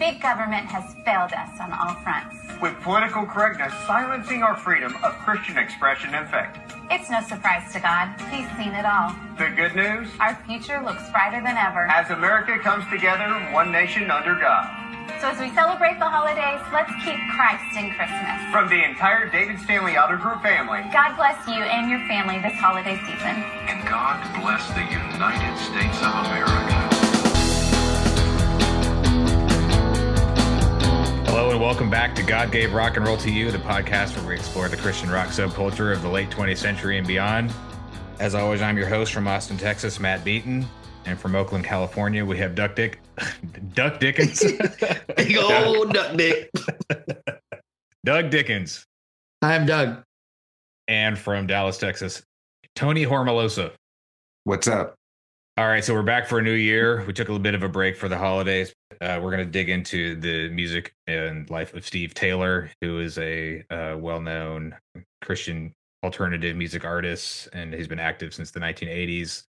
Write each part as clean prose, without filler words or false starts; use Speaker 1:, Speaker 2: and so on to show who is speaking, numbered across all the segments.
Speaker 1: Big government has failed us on all fronts.
Speaker 2: With political correctness silencing our freedom of Christian expression and faith.
Speaker 1: It's no surprise to God. He's seen it all.
Speaker 2: The good news?
Speaker 1: Our future looks brighter than ever.
Speaker 2: As America comes together, one nation under God.
Speaker 1: So as we celebrate the holidays, let's keep Christ in Christmas.
Speaker 2: From the entire David Stanley Outer Group family.
Speaker 1: God bless you and your family this holiday season.
Speaker 3: And God bless the United States of America.
Speaker 4: Hello and welcome back to God Gave Rock and Roll to You, the podcast where we explore the Christian rock subculture of the late 20th century and beyond. As always, I'm your host from Austin, Texas, Matt Beaton. And from Oakland, California, we have Duck Dickens.
Speaker 5: Big old Duck Dick.
Speaker 4: Doug Dickens.
Speaker 5: I'm Doug.
Speaker 4: And from Dallas, Texas, Tony Hormillosa.
Speaker 6: What's up?
Speaker 4: All right, so we're back for a new year. We took a little bit of a break for the holidays. We're going to dig into the music and life of Steve Taylor, who is a well-known Christian alternative music artist, and he's been active since the 1980s.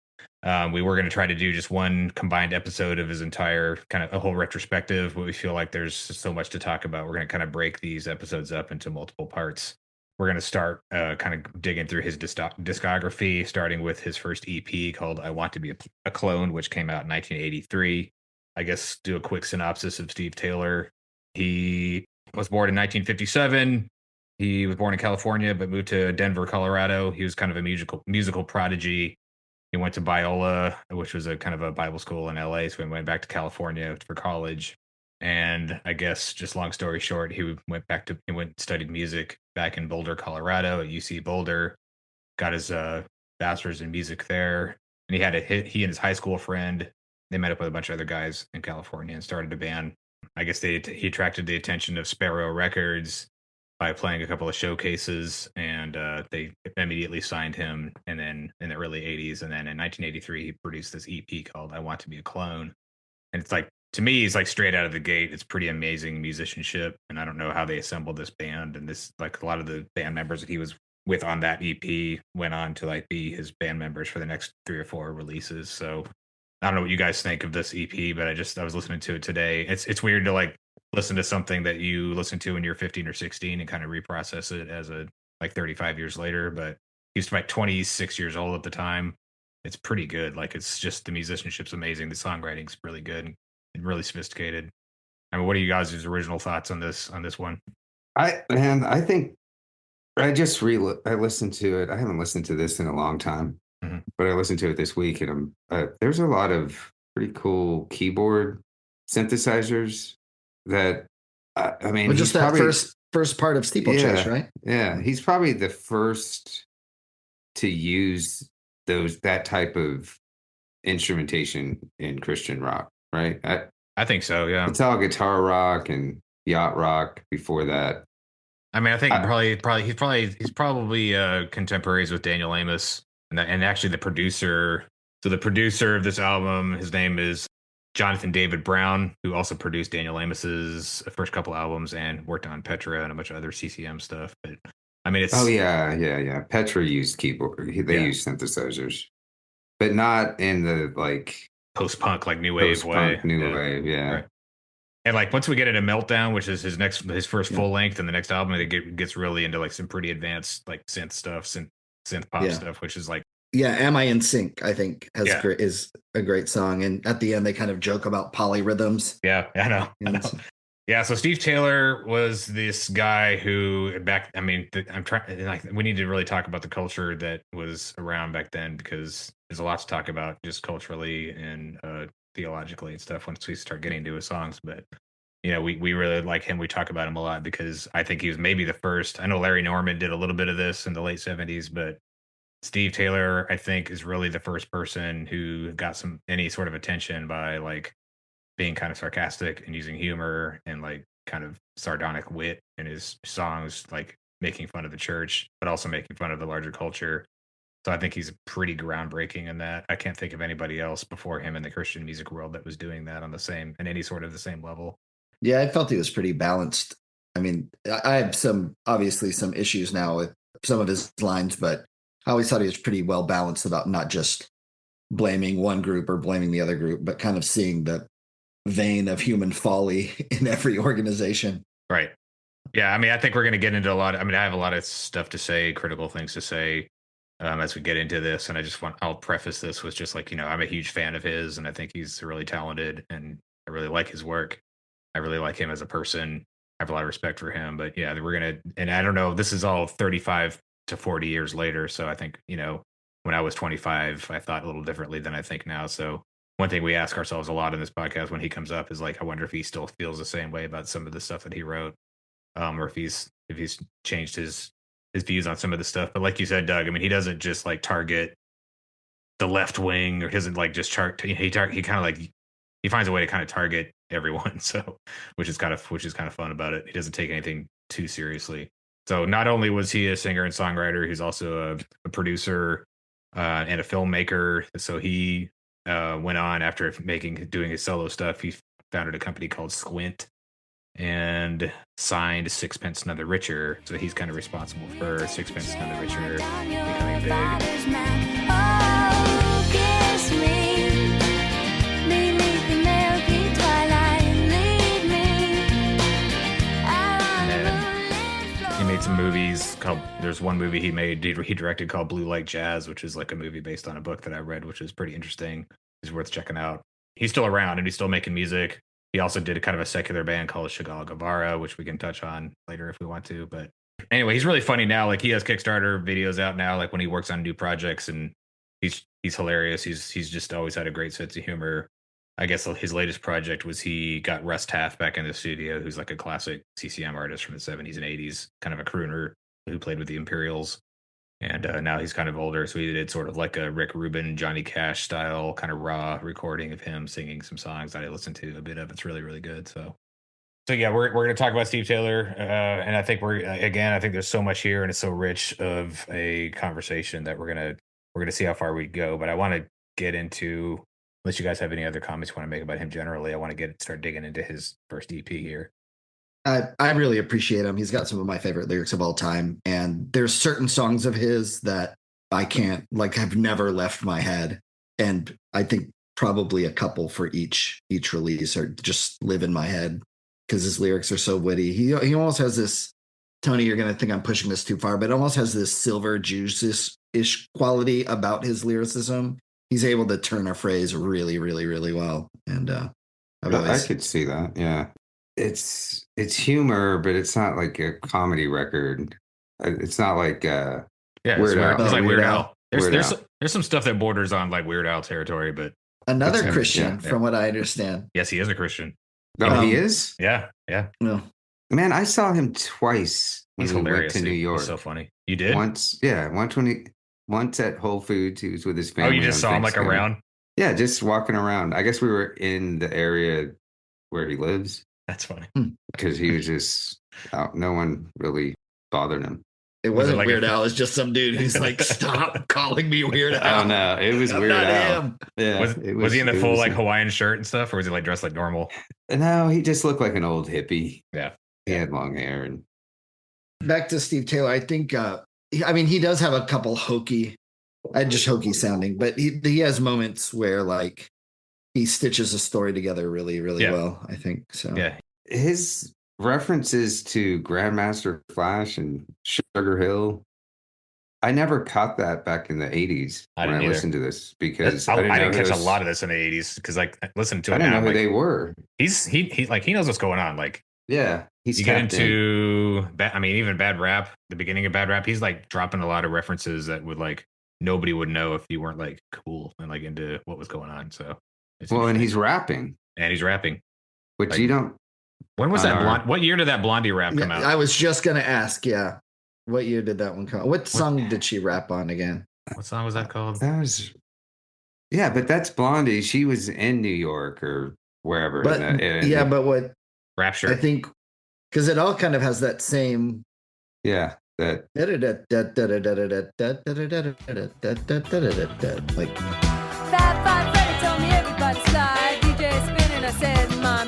Speaker 4: We were going to try to do just one combined episode of his entire kind of a whole retrospective, but we feel like there's so much to talk about. We're going to kind of break these episodes up into multiple parts. We're going to start kind of digging through his discography, starting with his first EP called I Want to Be a Clone, which came out in 1983. I guess do a quick synopsis of Steve Taylor. He was born in 1957. He was born in California, but moved to Denver, Colorado. He was kind of a musical prodigy. He went to Biola, which was a kind of a Bible school in LA. So he went back to California for college. And I guess just long story short, he went and studied music back in Boulder, Colorado at UC Boulder, got his bachelor's in music there. And he and his high school friend, they met up with a bunch of other guys in California and started a band. I guess he attracted the attention of Sparrow Records by playing a couple of showcases, and they immediately signed him. And then in the early 80s, and then in 1983, he produced this EP called I Want to Be a Clone. And it's like, to me, he's like straight out of the gate. It's pretty amazing musicianship. And I don't know how they assembled this band. And this, like a lot of the band members that he was with on that EP went on to like be his band members for the next 3 or 4 releases. So I don't know what you guys think of this EP, but I was listening to it today. It's weird to like listen to something that you listened to when you're 15 or 16 and kind of reprocess it as a like 35 years later. But he was like 26 years old at the time. It's pretty good. Like, it's just, the musicianship's amazing. The songwriting's really good and really sophisticated. I mean, what are you guys' original thoughts on this one?
Speaker 6: I think I listened to it. I haven't listened to this in a long time, but I listened to it this week, and there's a lot of pretty cool keyboard synthesizers that I mean,
Speaker 5: just that first part of Steeplechase, right?
Speaker 6: Yeah, he's probably the first to use that type of instrumentation in Christian rock, right?
Speaker 4: I think so, yeah.
Speaker 6: It's all guitar rock and yacht rock before that.
Speaker 4: I mean, I think he's probably contemporaries with Daniel Amos, and actually the producer. So the producer of this album, his name is Jonathan David Brown, who also produced Daniel Amos's first couple albums and worked on Petra and a bunch of other CCM stuff. But I mean, it's
Speaker 6: yeah. Petra used keyboard. They used synthesizers, but not in the like
Speaker 4: post-punk, like new wave way.
Speaker 6: Wave, yeah. Right.
Speaker 4: And like once we get into Meltdown, which is his first full length, and the next album, it gets really into like some pretty advanced like synth stuff, synth pop stuff, which is like.
Speaker 5: Yeah, Am I in Sync, I think, is a great song. And at the end, they kind of joke about polyrhythms.
Speaker 4: Yeah, I know. Yeah, so Steve Taylor was this guy who we need to really talk about the culture that was around back then, because there's a lot to talk about just culturally and theologically and stuff once we start getting into his songs. But, you know, we really like him. We talk about him a lot because I think he was maybe the first. I know Larry Norman did a little bit of this in the late 70s, but Steve Taylor, I think, is really the first person who got any sort of attention by like being kind of sarcastic and using humor and like kind of sardonic wit in his songs, like making fun of the church, but also making fun of the larger culture. So I think he's pretty groundbreaking in that. I can't think of anybody else before him in the Christian music world that was doing that on any sort of the same level.
Speaker 5: Yeah, I felt he was pretty balanced. I mean, I have some issues now with some of his lines, but I always thought he was pretty well balanced about not just blaming one group or blaming the other group, but kind of seeing the vein of human folly in every organization.
Speaker 4: Right. Yeah. I mean, I think we're going to get into I have a lot of stuff to say, critical things to say as we get into this. And I'll preface this with just like, I'm a huge fan of his, and I think he's really talented, and I really like his work. I really like him as a person. I have a lot of respect for him. But yeah, and I don't know, this is all 35 to 40 years later. So I think, when I was 25, I thought a little differently than I think now. So one thing we ask ourselves a lot in this podcast when he comes up is like, I wonder if he still feels the same way about some of the stuff that he wrote, or if he's changed his views on some of the stuff. But like you said, Doug, I mean, he doesn't just like target the left wing, or he doesn't like just he kind of like, he finds a way to kind of target everyone. So, which is kind of fun about it. He doesn't take anything too seriously. So not only was he a singer and songwriter, he's also a producer and a filmmaker. So he went on after doing his solo stuff. He founded a company called Squint and signed Sixpence None the Richer. So he's kind of responsible for Sixpence None the Richer becoming big. He made some movies there's one movie he directed called Blue Like Jazz, which is like a movie based on a book that I read, which is pretty interesting. It's worth checking out. He's still around and he's still making music. He also did a kind of a secular band called Chagall Guevara, which we can touch on later if we want to. But anyway, he's really funny now. Like he has Kickstarter videos out now, like when he works on new projects, and he's hilarious. He's just always had a great sense of humor. I guess his latest project was he got Russ Taff back in the studio, who's like a classic CCM artist from the 70s and 80s, kind of a crooner who played with the Imperials. And now he's kind of older, so he did sort of like a Rick Rubin, Johnny Cash style kind of raw recording of him singing some songs that I listened to a bit of. It's really, really good. So yeah, we're going to talk about Steve Taylor, and I think I think there's so much here, and it's so rich of a conversation that we're gonna see how far we go. But I want to get into, unless you guys have any other comments you want to make about him generally, I want to start digging into his first EP here.
Speaker 5: I really appreciate him. He's got some of my favorite lyrics of all time. And there's certain songs of his that I can't, like, have never left my head. And I think probably a couple for each release or just live in my head because his lyrics are so witty. He almost has this, Tony, you're going to think I'm pushing this too far, but it almost has this Silver Juice-ish quality about his lyricism. He's able to turn a phrase really, really, really well. And
Speaker 6: I could see that. Yeah. It's humor, but it's not like a comedy record. It's not like
Speaker 4: Weird Al. It's like Weird Al. There's some stuff that borders on like Weird Al territory, but
Speaker 5: another Christian, from what I understand.
Speaker 4: Yes, he is a Christian.
Speaker 6: Oh, he is?
Speaker 4: Yeah.
Speaker 5: No.
Speaker 6: Man, I saw him twice when
Speaker 4: He's
Speaker 6: we
Speaker 4: hilarious.
Speaker 6: went to New York.
Speaker 4: He's so funny. You did?
Speaker 6: Once at Whole Foods. He was with his family.
Speaker 4: Oh, you just saw him like around?
Speaker 6: Yeah, just walking around. I guess we were in the area where he lives.
Speaker 4: That's funny.
Speaker 6: Because he was just no one really bothered him.
Speaker 5: It wasn't like Weird Al. It's just some dude who's like, stop calling me Weird Al.
Speaker 6: Oh, no. It was Weird Al. Yeah,
Speaker 4: was he in the full like Hawaiian shirt and stuff, or was he like dressed like normal?
Speaker 6: No, he just looked like an old hippie.
Speaker 4: Yeah.
Speaker 6: He had long hair. And
Speaker 5: back to Steve Taylor, I think, he does have a couple hokey sounding, but he has moments where like he stitches a story together really, really well, I think. So
Speaker 4: yeah.
Speaker 6: His references to Grandmaster Flash and Sugar Hill, I never caught that back in the 80s when I listened to this because
Speaker 4: I didn't catch a lot of this in the 80s because like I listened to it.
Speaker 6: I didn't know who they were.
Speaker 4: He knows what's going on. Like,
Speaker 6: yeah,
Speaker 4: you get into even Bad Rap, the beginning of Bad Rap, he's like dropping a lot of references that would like nobody would know if you weren't like cool and like into what was going on. So
Speaker 6: and he's rapping.
Speaker 4: Which
Speaker 6: like, you don't.
Speaker 4: When was that? What year did that Blondie rap come out?
Speaker 5: I was just gonna ask. Yeah, what year did that one come out? What song did she rap on again?
Speaker 4: What song was that called?
Speaker 6: That was. Yeah, but that's Blondie. She was in New York or wherever.
Speaker 5: But what?
Speaker 4: Rapture.
Speaker 5: I think because it all kind of has that same.
Speaker 6: Yeah. That.
Speaker 5: Like.
Speaker 7: Fat Five Freddy told me everybody slide. DJ spinning, I said my.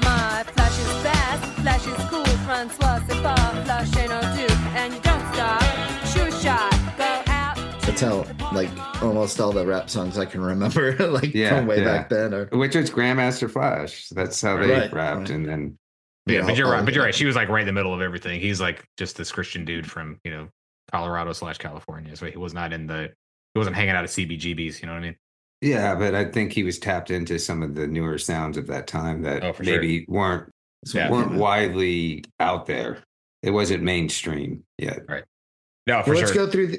Speaker 7: Flash is fast, Flash is cool. Francois, c'est pas Flash ain't no dude, and you don't stop. Sure shot, go out.
Speaker 5: tell, like almost all the rap songs I can remember, like from way back then, or
Speaker 6: which was Grandmaster Flash. That's how they rapped, and then
Speaker 4: yeah. But you're right. But you're right. She was like right in the middle of everything. He's like just this Christian dude from Colorado/California. So he was not he wasn't hanging out at CBGBs. You know what I mean?
Speaker 6: Yeah, but I think he was tapped into some of the newer sounds of that time that maybe weren't widely out there. It wasn't mainstream yet.
Speaker 4: Right. No, for sure.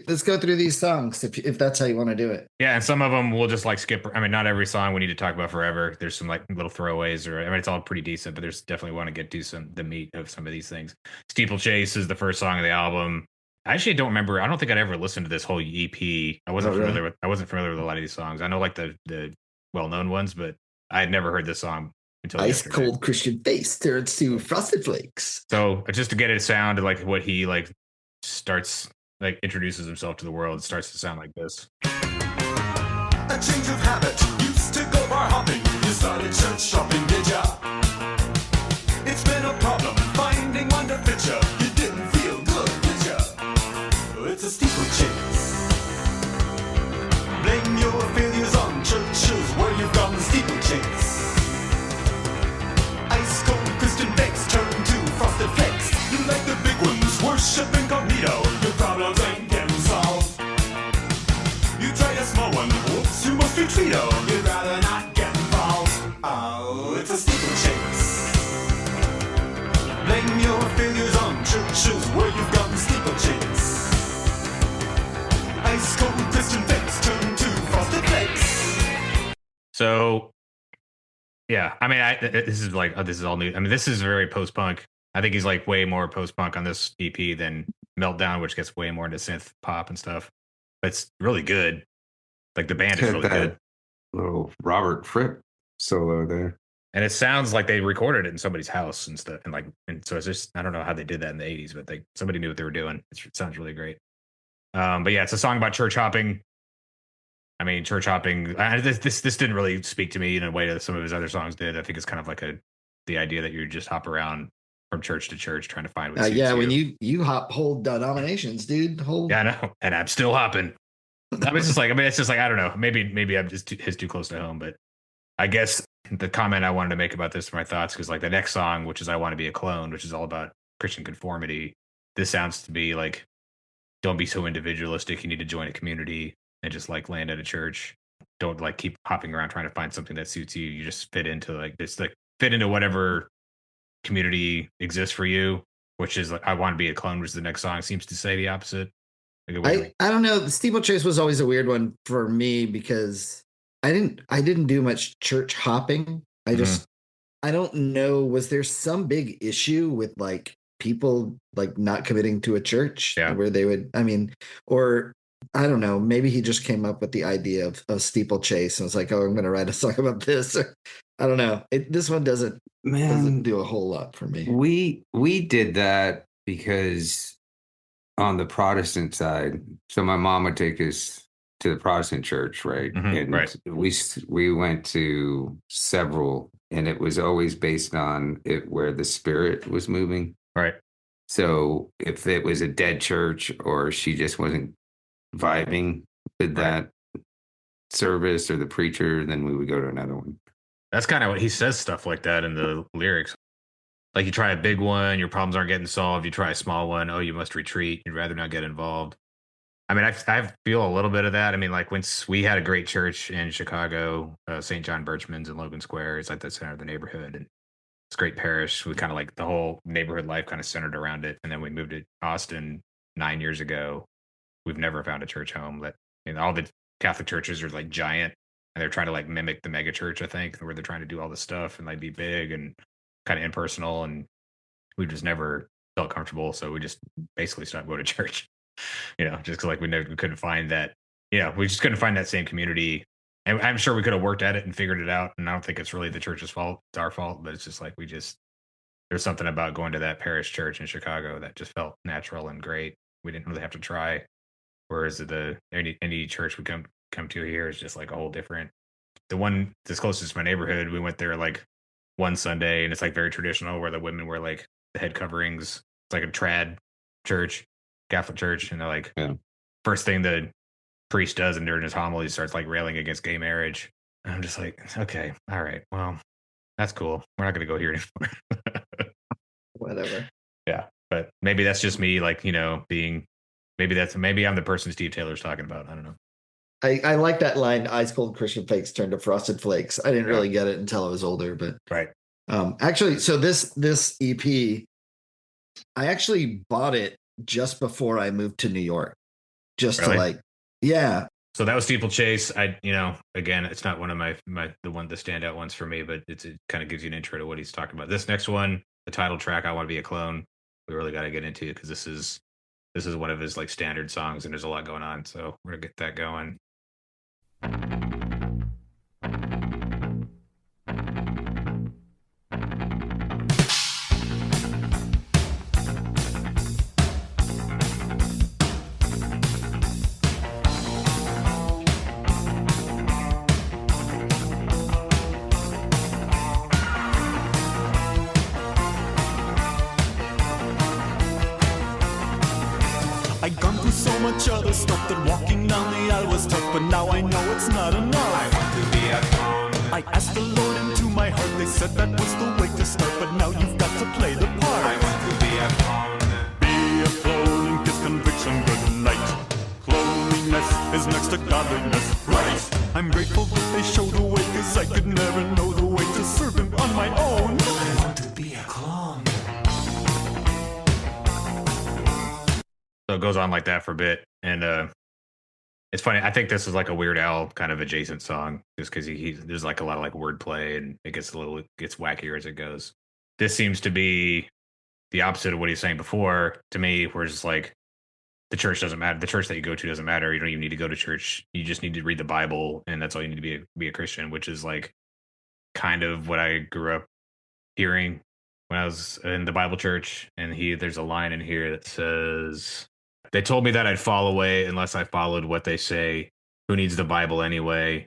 Speaker 5: Let's go through these songs if that's how you want to do it.
Speaker 4: Yeah, and some of them we'll just like skip. I mean, not every song we need to talk about forever. There's some like little throwaways, it's all pretty decent, but there's definitely want to get to the meat of some of these things. Steeplechase is the first song of the album. I actually don't remember. I don't think I'd ever listened to this whole EP. I wasn't familiar with a lot of these songs. I know like the well-known ones, but I had never heard this song until
Speaker 5: Ice Cold Christian Face turns to Frosted Flakes.
Speaker 4: So just to get it sound like what he like starts like introduces himself to the world, it starts to sound like this.
Speaker 8: A change of habit, used to go bar hopping. You started church shopping, did ya? It's been a problem finding one to fit ya. You didn't feel good, did ya? It's a steeplechase. Blame your failures on churches where you've gone steeplechase. Ice cold Christian bakes turn to frosted flakes. You like the big ones, worship incognito. Your problems ain't getting solved. You try a small one, whoops, you must retreat. You'd rather not get involved. Oh, it's a steeplechase. Blame your failures on churches where you've gone steeplechase. Ice cold Christian bakes turn to frosted flakes.
Speaker 4: So, yeah, I mean, this is all new. I mean, this is very post-punk. I think he's like way more post-punk on this EP than Meltdown, which gets way more into synth pop and stuff. But it's really good. Like the band is really good.
Speaker 6: Little Robert Fripp solo there.
Speaker 4: And it sounds like they recorded it in somebody's house and stuff. And so it's just, I don't know how they did that in the 80s, but somebody knew what they were doing. It sounds really great. But yeah, it's a song about church hopping. I mean, church hopping. This didn't really speak to me in a way that some of his other songs did. I think it's kind of like the idea that you just hop around from church to church trying to find what suits you.
Speaker 5: When you hop whole denominations, dude.
Speaker 4: Yeah, I know, and I'm still hopping. It's just like I don't know. Maybe I'm just too close to home. But I guess the comment I wanted to make about this for my thoughts, because like the next song, which is "I Want to Be a Clone," which is all about Christian conformity. This sounds to be like, don't be so individualistic. You need to join a community and just like land at a church. Don't like keep hopping around trying to find something that suits you. You just fit into whatever community exists for you, which is like "I Want to Be a Clone," which is the next song seems to say the opposite.
Speaker 5: I don't know. The steeplechase was always a weird one for me because I didn't do much church hopping. I don't know. Was there some big issue with like people like not committing to a church where they would? I mean, or I don't know. Maybe he just came up with the idea of steeplechase and was like, "Oh, I'm going to write a song about this." Or, I don't know. This one doesn't do a whole lot for me.
Speaker 6: We did that because on the Protestant side, so my mom would take us to the Protestant church, right?
Speaker 4: Mm-hmm,
Speaker 6: and we went to several, and it was always based on where the Spirit was moving.
Speaker 4: Right.
Speaker 6: So if it was a dead church or she just wasn't vibing with that service or the preacher, then we would go to another one.
Speaker 4: That's kind of what he says, stuff like that in the lyrics. Like, you try a big one, your problems aren't getting solved. You try a small one, oh, you must retreat. You'd rather not get involved. I mean, I feel a little bit of that. I mean, like, once we had a great church in Chicago, St. John Birchman's in Logan Square. It's like the center of the neighborhood. And it's a great parish. We kind of like the whole neighborhood life kind of centered around it. And then we moved to Austin 9 years ago. We've never found a church home that, all the Catholic churches are like giant. And they're trying to like mimic the mega church, I think, where they're trying to do all this stuff and like be big and kind of impersonal. And we just never felt comfortable. So we just basically stopped going to church, just because like we couldn't find that, we just couldn't find that same community. And I'm sure we could have worked at it and figured it out. And I don't think it's really the church's fault. It's our fault. But it's just like there's something about going to that parish church in Chicago that just felt natural and great. We didn't really have to try. Whereas any church we come to here is just like a whole different. The one that's closest to my neighborhood, we went there like one Sunday, and it's like very traditional where the women wear like the head coverings. It's like a trad church, Catholic church, and they're like, first thing the priest does, and during his homily starts like railing against gay marriage. And I'm just like, okay, all right, well, that's cool. We're not going to go here anymore.
Speaker 5: Whatever.
Speaker 4: Yeah, but maybe that's just me, like, being. Maybe I'm the person Steve Taylor's talking about. I don't know.
Speaker 5: I like that line, ice cold Christian fakes turned to frosted flakes. I didn't really get it until I was older, but
Speaker 4: right.
Speaker 5: Actually, so this EP, I actually bought it just before I moved to New York. Just
Speaker 4: Really?
Speaker 5: to like, yeah.
Speaker 4: So that was Steeplechase. Again, it's not one of the standout ones for me, but it kind of gives you an intro to what he's talking about. This next one, the title track, "I Want to Be a Clone," we really got to get into, because this is one of his like standard songs, and there's a lot going on. So we're gonna get that going.
Speaker 8: I'd gone through so much other stuff that walking down the aisle was tough, but now I know it's not enough. I want to be a clone. I asked the Lord into my heart, they said that was the way to start, but now you've got to play the part. I want to be a clone. Be a clone, kiss conviction, good night. Cloniness is next to godliness, right? I'm grateful that they showed the way, cause I could never know the way to serve him on my own. I want to be a clone.
Speaker 4: So it goes on like that for a bit, and it's funny. I think this is like a Weird Al kind of adjacent song, just because there's like a lot of like wordplay, and it gets wackier as it goes. This seems to be the opposite of what he's saying before to me, where it's just like the church doesn't matter. The church that you go to doesn't matter. You don't even need to go to church. You just need to read the Bible, and that's all you need to be a Christian, which is like kind of what I grew up hearing when I was in the Bible church. And there's a line in here that says, "They told me that I'd fall away unless I followed what they say. Who needs the Bible anyway?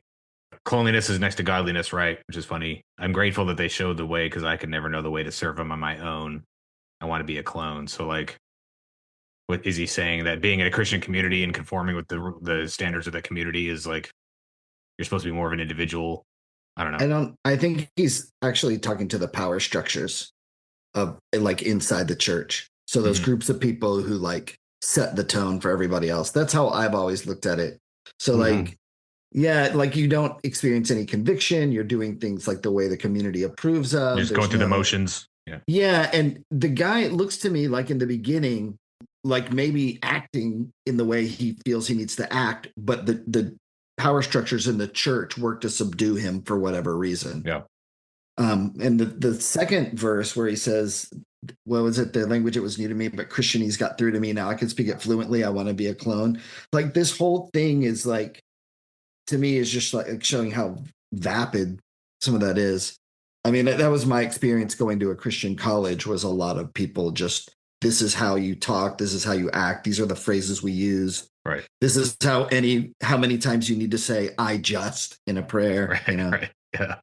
Speaker 4: Cleanliness is next to godliness, right?" Which is funny. "I'm grateful that they showed the way, because I could never know the way to serve them on my own. I want to be a clone." So like, what is he saying? That being in a Christian community and conforming with the standards of that community is like, you're supposed to be more of an individual? I don't know.
Speaker 5: I think he's actually talking to the power structures of like inside the church. So those groups of people who like set the tone for everybody else. That's how I've always looked at it. So like, yeah, like you don't experience any conviction. You're doing things like the way the community approves of.
Speaker 4: You're just going through the motions. Yeah.
Speaker 5: Yeah. And the guy, it looks to me like in the beginning, like maybe acting in the way he feels he needs to act, but the power structures in the church work to subdue him for whatever reason.
Speaker 4: Yeah.
Speaker 5: And the second verse where he says, what was it? The language, it was new to me, but Christianese got through to me. Now I can speak it fluently. I want to be a clone. Like this whole thing is like, to me, is just like showing how vapid some of that is. I mean, that was my experience going to a Christian college, was a lot of people just, this is how you talk. This is how you act. These are the phrases we use.
Speaker 4: Right.
Speaker 5: This is how many times you need to say, "I just," in a prayer.
Speaker 4: Right.
Speaker 5: You know?
Speaker 4: Right. Yeah.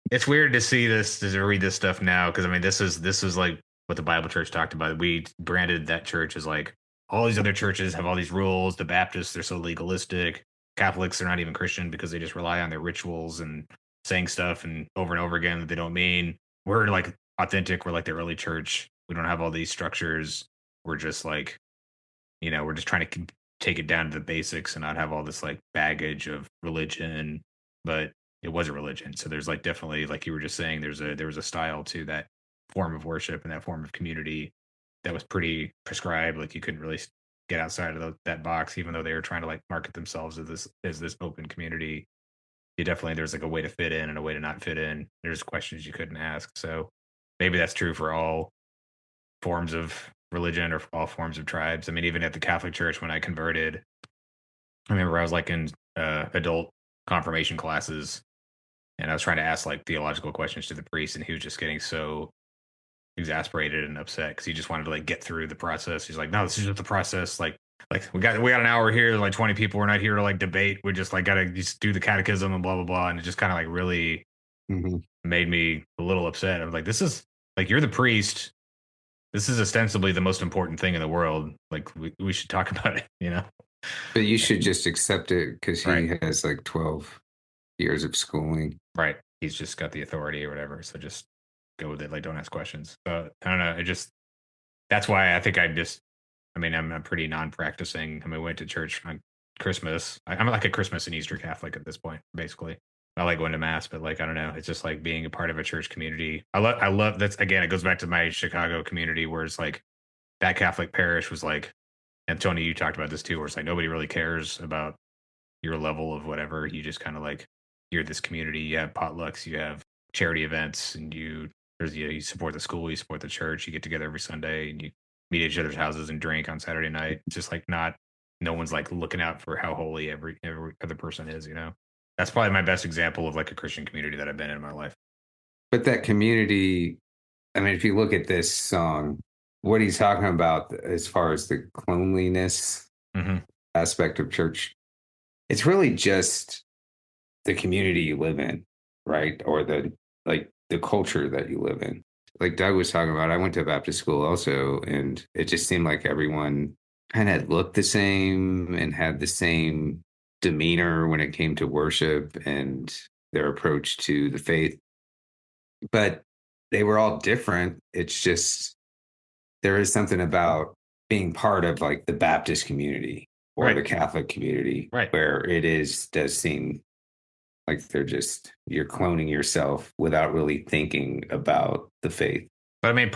Speaker 4: It's weird to see this, to read this stuff now, because I mean, this is like what the Bible Church talked about. We branded that church as like, all these other churches have all these rules. The Baptists, they're so legalistic. Catholics, they're not even Christian because they just rely on their rituals and saying stuff and over again that they don't mean. We're like authentic. We're like the early church. We don't have all these structures. We're just like, we're just trying to take it down to the basics and not have all this like baggage of religion. But it was a religion. So there's like definitely, like you were just saying, there was a style to that form of worship and that form of community that was pretty prescribed. Like you couldn't really get outside of that box, even though they were trying to like market themselves as this open community. There's like a way to fit in and a way to not fit in. There's questions you couldn't ask. So maybe that's true for all forms of religion or all forms of tribes. I mean, even at the Catholic Church, when I converted, I remember I was like in adult confirmation classes, and I was trying to ask like theological questions to the priest, and he was just getting so exasperated and upset because he just wanted to like get through the process. He's like, "No, this is just the process. Like we got an hour here. There's like 20 people. We're not here to like debate. We just like gotta just do the catechism and blah blah blah." And it just kind of like really made me a little upset. I was like, "This is like, you're the priest. This is ostensibly the most important thing in the world. Like we should talk about it,
Speaker 6: But you should just accept it because he
Speaker 4: Right.
Speaker 6: has like 12 years of schooling.
Speaker 4: Right. He's just got the authority or whatever. So just go with it. Like, don't ask questions. I don't know. That's why I think I'm pretty non-practicing. I went to church on Christmas. I'm like a Christmas and Easter Catholic at this point, basically. I like going to mass, but like, I don't know. It's just like being a part of a church community. I love that's again, it goes back to my Chicago community where it's like that Catholic parish was like, and Tony, you talked about this too, where it's like nobody really cares about your level of whatever. You just kind of like, you're this community, you have potlucks, you have charity events, and you support the school, you support the church, you get together every Sunday and you meet at each other's houses and drink on Saturday night. It's just like no one's like looking out for how holy every other person is, you know? That's probably my best example of like a Christian community that I've been in my life.
Speaker 6: But that community, I mean, if you look at this song, what he's talking about as far as the cleanliness aspect of church, it's really just the community you live in, right? Or the culture that you live in. Like Doug was talking about, I went to Baptist school also, and it just seemed like everyone kind of looked the same and had the same demeanor when it came to worship and their approach to the faith. But they were all different. It's just, there is something about being part of like the Baptist community or the Catholic community where does seem like you're cloning yourself without really thinking about the faith.
Speaker 4: But I mean,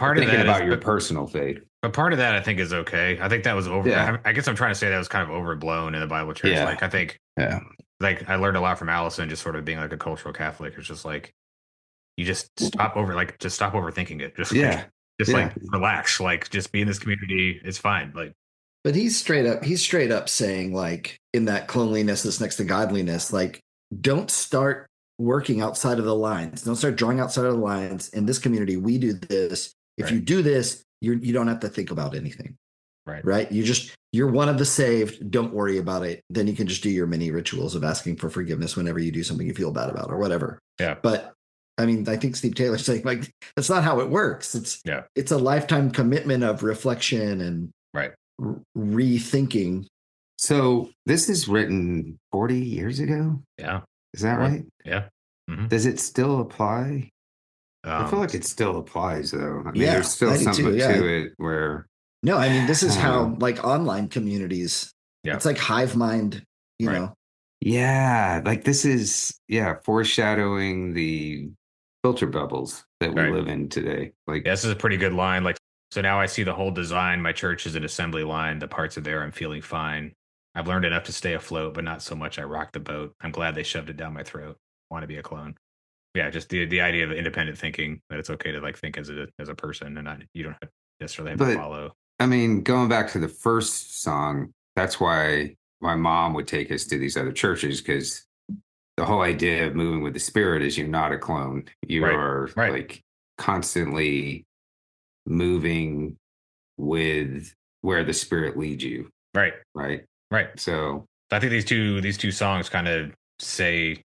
Speaker 6: your personal faith.
Speaker 4: But part of that I think is okay. I think that was over.
Speaker 6: Yeah.
Speaker 4: I guess I'm trying to say that was kind of overblown in the Bible church.
Speaker 6: Yeah.
Speaker 4: Like I think, like I learned a lot from Allison, just sort of being like a cultural Catholic. It's just like you just stop overthinking it. Like relax. Like just be in this community. It's fine. Like,
Speaker 5: but he's straight up saying like in that cleanliness that's next to godliness, like don't start working outside of the lines. Don't start drawing outside of the lines. In this community, we do this. If you do this, you don't have to think about anything. Right. You're one of the saved. Don't worry about it. Then you can just do your mini rituals of asking for forgiveness whenever you do something you feel bad about or whatever.
Speaker 4: Yeah.
Speaker 5: But I mean, I think Steve Taylor's saying like, that's not how it works. It's a lifetime commitment of reflection and rethinking.
Speaker 6: So this is written 40 years ago.
Speaker 4: Yeah.
Speaker 6: Is that right?
Speaker 4: Yeah. Mm-hmm.
Speaker 6: Does it still apply? I feel like it still applies though. I mean, there's still something to it where.
Speaker 5: No, I mean, this is how like online communities, it's like hive mind, you know?
Speaker 6: Yeah. Like this is, foreshadowing the filter bubbles that we live in today. Like
Speaker 4: this is a pretty good line. Like, so now I see the whole design. My church is an assembly line. The parts are there. I'm feeling fine. I've learned enough to stay afloat, but not so much I rock the boat. I'm glad they shoved it down my throat. Want to be a clone. Yeah, just the idea of independent thinking, that it's okay to like think as a person and you don't necessarily have to follow.
Speaker 6: I mean, going back to the first song, that's why my mom would take us to these other churches, because the whole idea of moving with the Spirit is you're not a clone. You are like constantly moving with where the Spirit leads you.
Speaker 4: Right.
Speaker 6: So
Speaker 4: I think these two songs kind of say,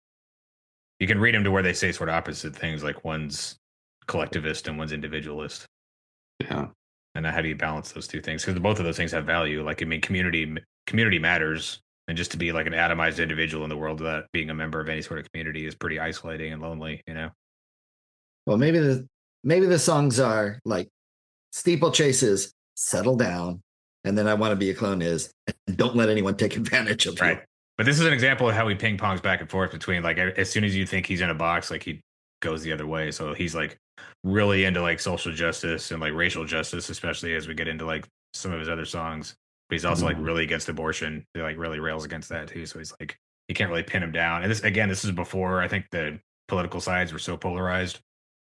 Speaker 4: you can read them to where they say sort of opposite things, like one's collectivist and one's individualist.
Speaker 6: Yeah.
Speaker 4: And how do you balance those two things? Because both of those things have value. Like, I mean, community matters. And just to be like an atomized individual in the world without being a member of any sort of community is pretty isolating and lonely, you know?
Speaker 5: Well, maybe the songs are like steeplechases, settle down. And then I Want to Be a Clone is, and don't let anyone take advantage of you.
Speaker 4: But this is an example of how he ping pongs back and forth between like, as soon as you think he's in a box, like he goes the other way. So he's like really into like social justice and like racial justice, especially as we get into like some of his other songs. But he's also like really against abortion. He like really rails against that too. So he's like, you can't really pin him down. And this is before I think the political sides were so polarized.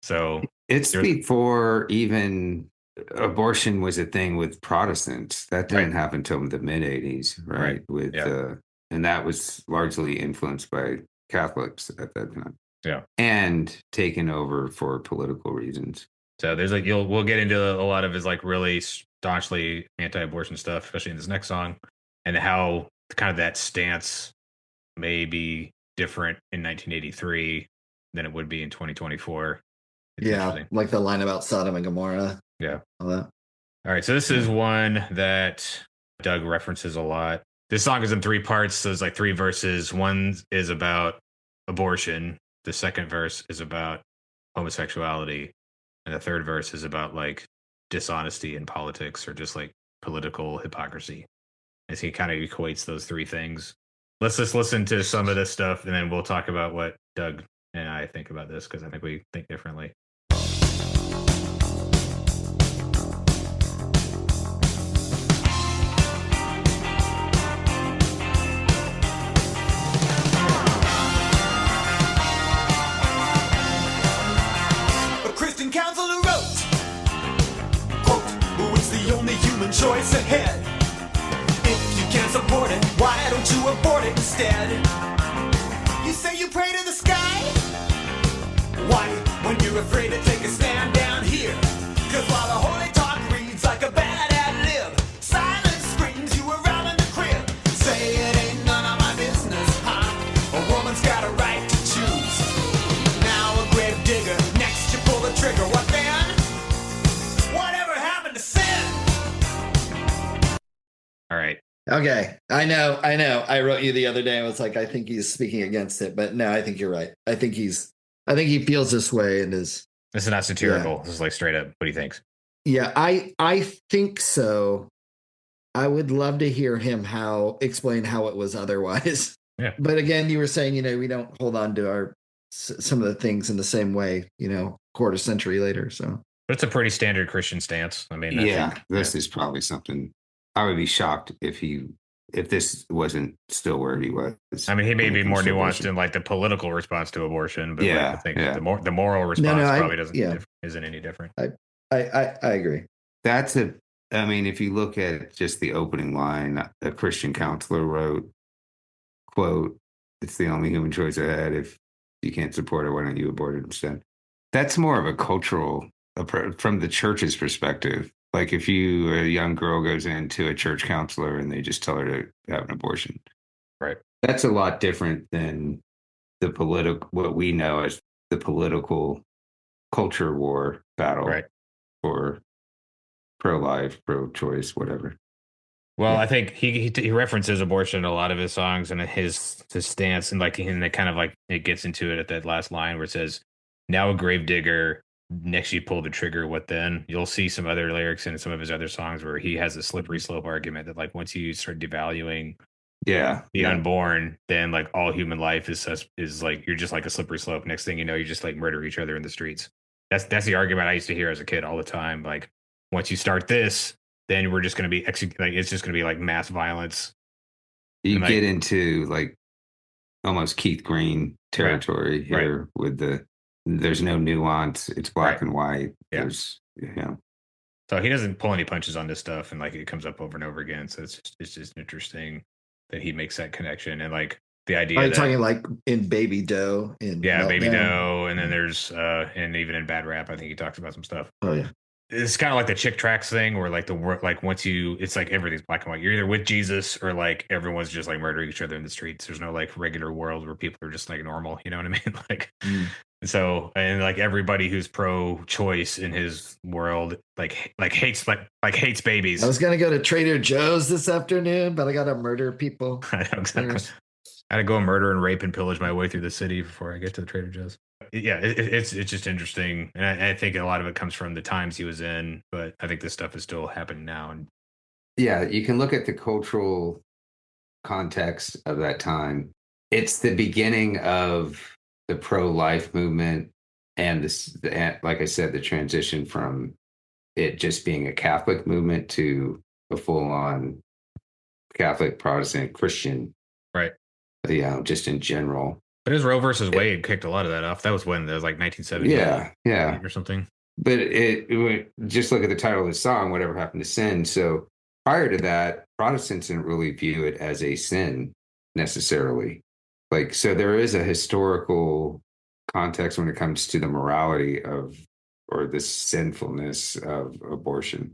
Speaker 4: So
Speaker 6: it's before even abortion was a thing with Protestants. That didn't happen until the mid 80s, right? And that was largely influenced by Catholics at that time.
Speaker 4: Yeah.
Speaker 6: And taken over for political reasons.
Speaker 4: So there's like, we'll get into a lot of his like really staunchly anti-abortion stuff, especially in this next song, and how kind of that stance may be different in 1983 than it would be in 2024.
Speaker 5: Yeah. Like the line about Sodom and Gomorrah.
Speaker 4: Yeah.
Speaker 5: All that.
Speaker 4: All right. So this is one that Doug references a lot. this song is in 3 parts. So there's like 3 verses. One is about abortion. The second verse is about homosexuality. And the third verse is about like dishonesty in politics or just like political hypocrisy. As he kind of equates those 3 things. Let's just listen to some of this stuff and then we'll talk about what Doug and I think about this because I think we think differently.
Speaker 8: A Christian counselor wrote, quote, "It's the only human choice ahead. If you can't support it, why don't you abort it instead? You say you pray to the sky? Why, when you're afraid to take a stand down here? Cause while the holy talk reads like a bad ad-lib, silence screams you around in the crib. Say it ain't none of my business, huh? A woman's got a right to choose. Now a grave digger, next you pull the trigger. What then? Whatever happened to sin?"
Speaker 4: All right.
Speaker 5: Okay. I know. I wrote you the other day. I was like, I think he's speaking against it, but no, I think you're right. I think he feels this way and is.
Speaker 4: This is not satirical. This is like straight up what he thinks.
Speaker 5: Yeah, I think so. I would love to hear him explain how it was otherwise.
Speaker 4: Yeah.
Speaker 5: But again, you were saying, we don't hold on to some of the things in the same way, quarter century later. So,
Speaker 4: but it's a pretty standard Christian stance. I mean,
Speaker 6: this is probably something I would be shocked if this wasn't still where he was.
Speaker 4: I mean, he may be more nuanced in like the political response to abortion, but I think the moral response probably isn't any different.
Speaker 5: I agree.
Speaker 6: If you look at just the opening line, a Christian counselor wrote, quote, "It's the only human choice I had. If you can't support it, why don't you abort it instead?" That's more of a cultural approach from the church's perspective. Like if a young girl goes into a church counselor and they just tell her to have an abortion.
Speaker 4: Right.
Speaker 6: That's a lot different than what we know as the political culture war battle for pro-life, pro-choice, whatever.
Speaker 4: Well, I think he references abortion in a lot of his songs and his stance, and like and it kind of like it gets into it at that last line where it says, "Now a grave digger, next you pull the trigger, what then?" You'll see some other lyrics in some of his other songs where he has a slippery slope argument that like once you start devaluing the unborn, then like all human life is like you're just like a slippery slope. Next thing you know, you just like murder each other in the streets. That's the argument I used to hear as a kid all the time. Like once you start this, then we're just going to be it's just going to be like mass violence.
Speaker 6: You get into like almost Keith Green territory here with there's no nuance. It's black and white.
Speaker 4: Yeah. So he doesn't pull any punches on this stuff, and like it comes up over and over again. So it's just interesting that he makes that connection and like the idea.
Speaker 5: Are you talking like in Baby Doe?
Speaker 4: Baby Doe, and then there's and even in Bad Rap, I think he talks about some stuff.
Speaker 5: Oh yeah.
Speaker 4: It's kind of like the chick tracks thing where like once it's like everything's black and white. You're either with Jesus or like everyone's just like murdering each other in the streets. There's no like regular world where people are just like normal. You know what I mean? Like, so, and like everybody who's pro-choice in his world, like hates babies.
Speaker 5: I was going to go to Trader Joe's this afternoon, but I got to murder people.
Speaker 4: I know exactly. I had to go murder and rape and pillage my way through the city before I get to the Trader Joe's. Yeah, it's just interesting, and I think a lot of it comes from the times he was in. But I think this stuff is still happening now. And
Speaker 6: yeah, you can look at the cultural context of that time. It's the beginning of the pro-life movement, and this, like I said, the transition from it just being a Catholic movement to a full-on Catholic, Protestant, Christian,
Speaker 4: right?
Speaker 6: Just in general.
Speaker 4: But his Roe versus Wade kicked a lot of that off. That was when there was like 1970, or something.
Speaker 6: But it just look at the title of the song, "Whatever Happened to Sin." So prior to that, Protestants didn't really view it as a sin necessarily. Like, so there is a historical context when it comes to the morality of or the sinfulness of abortion.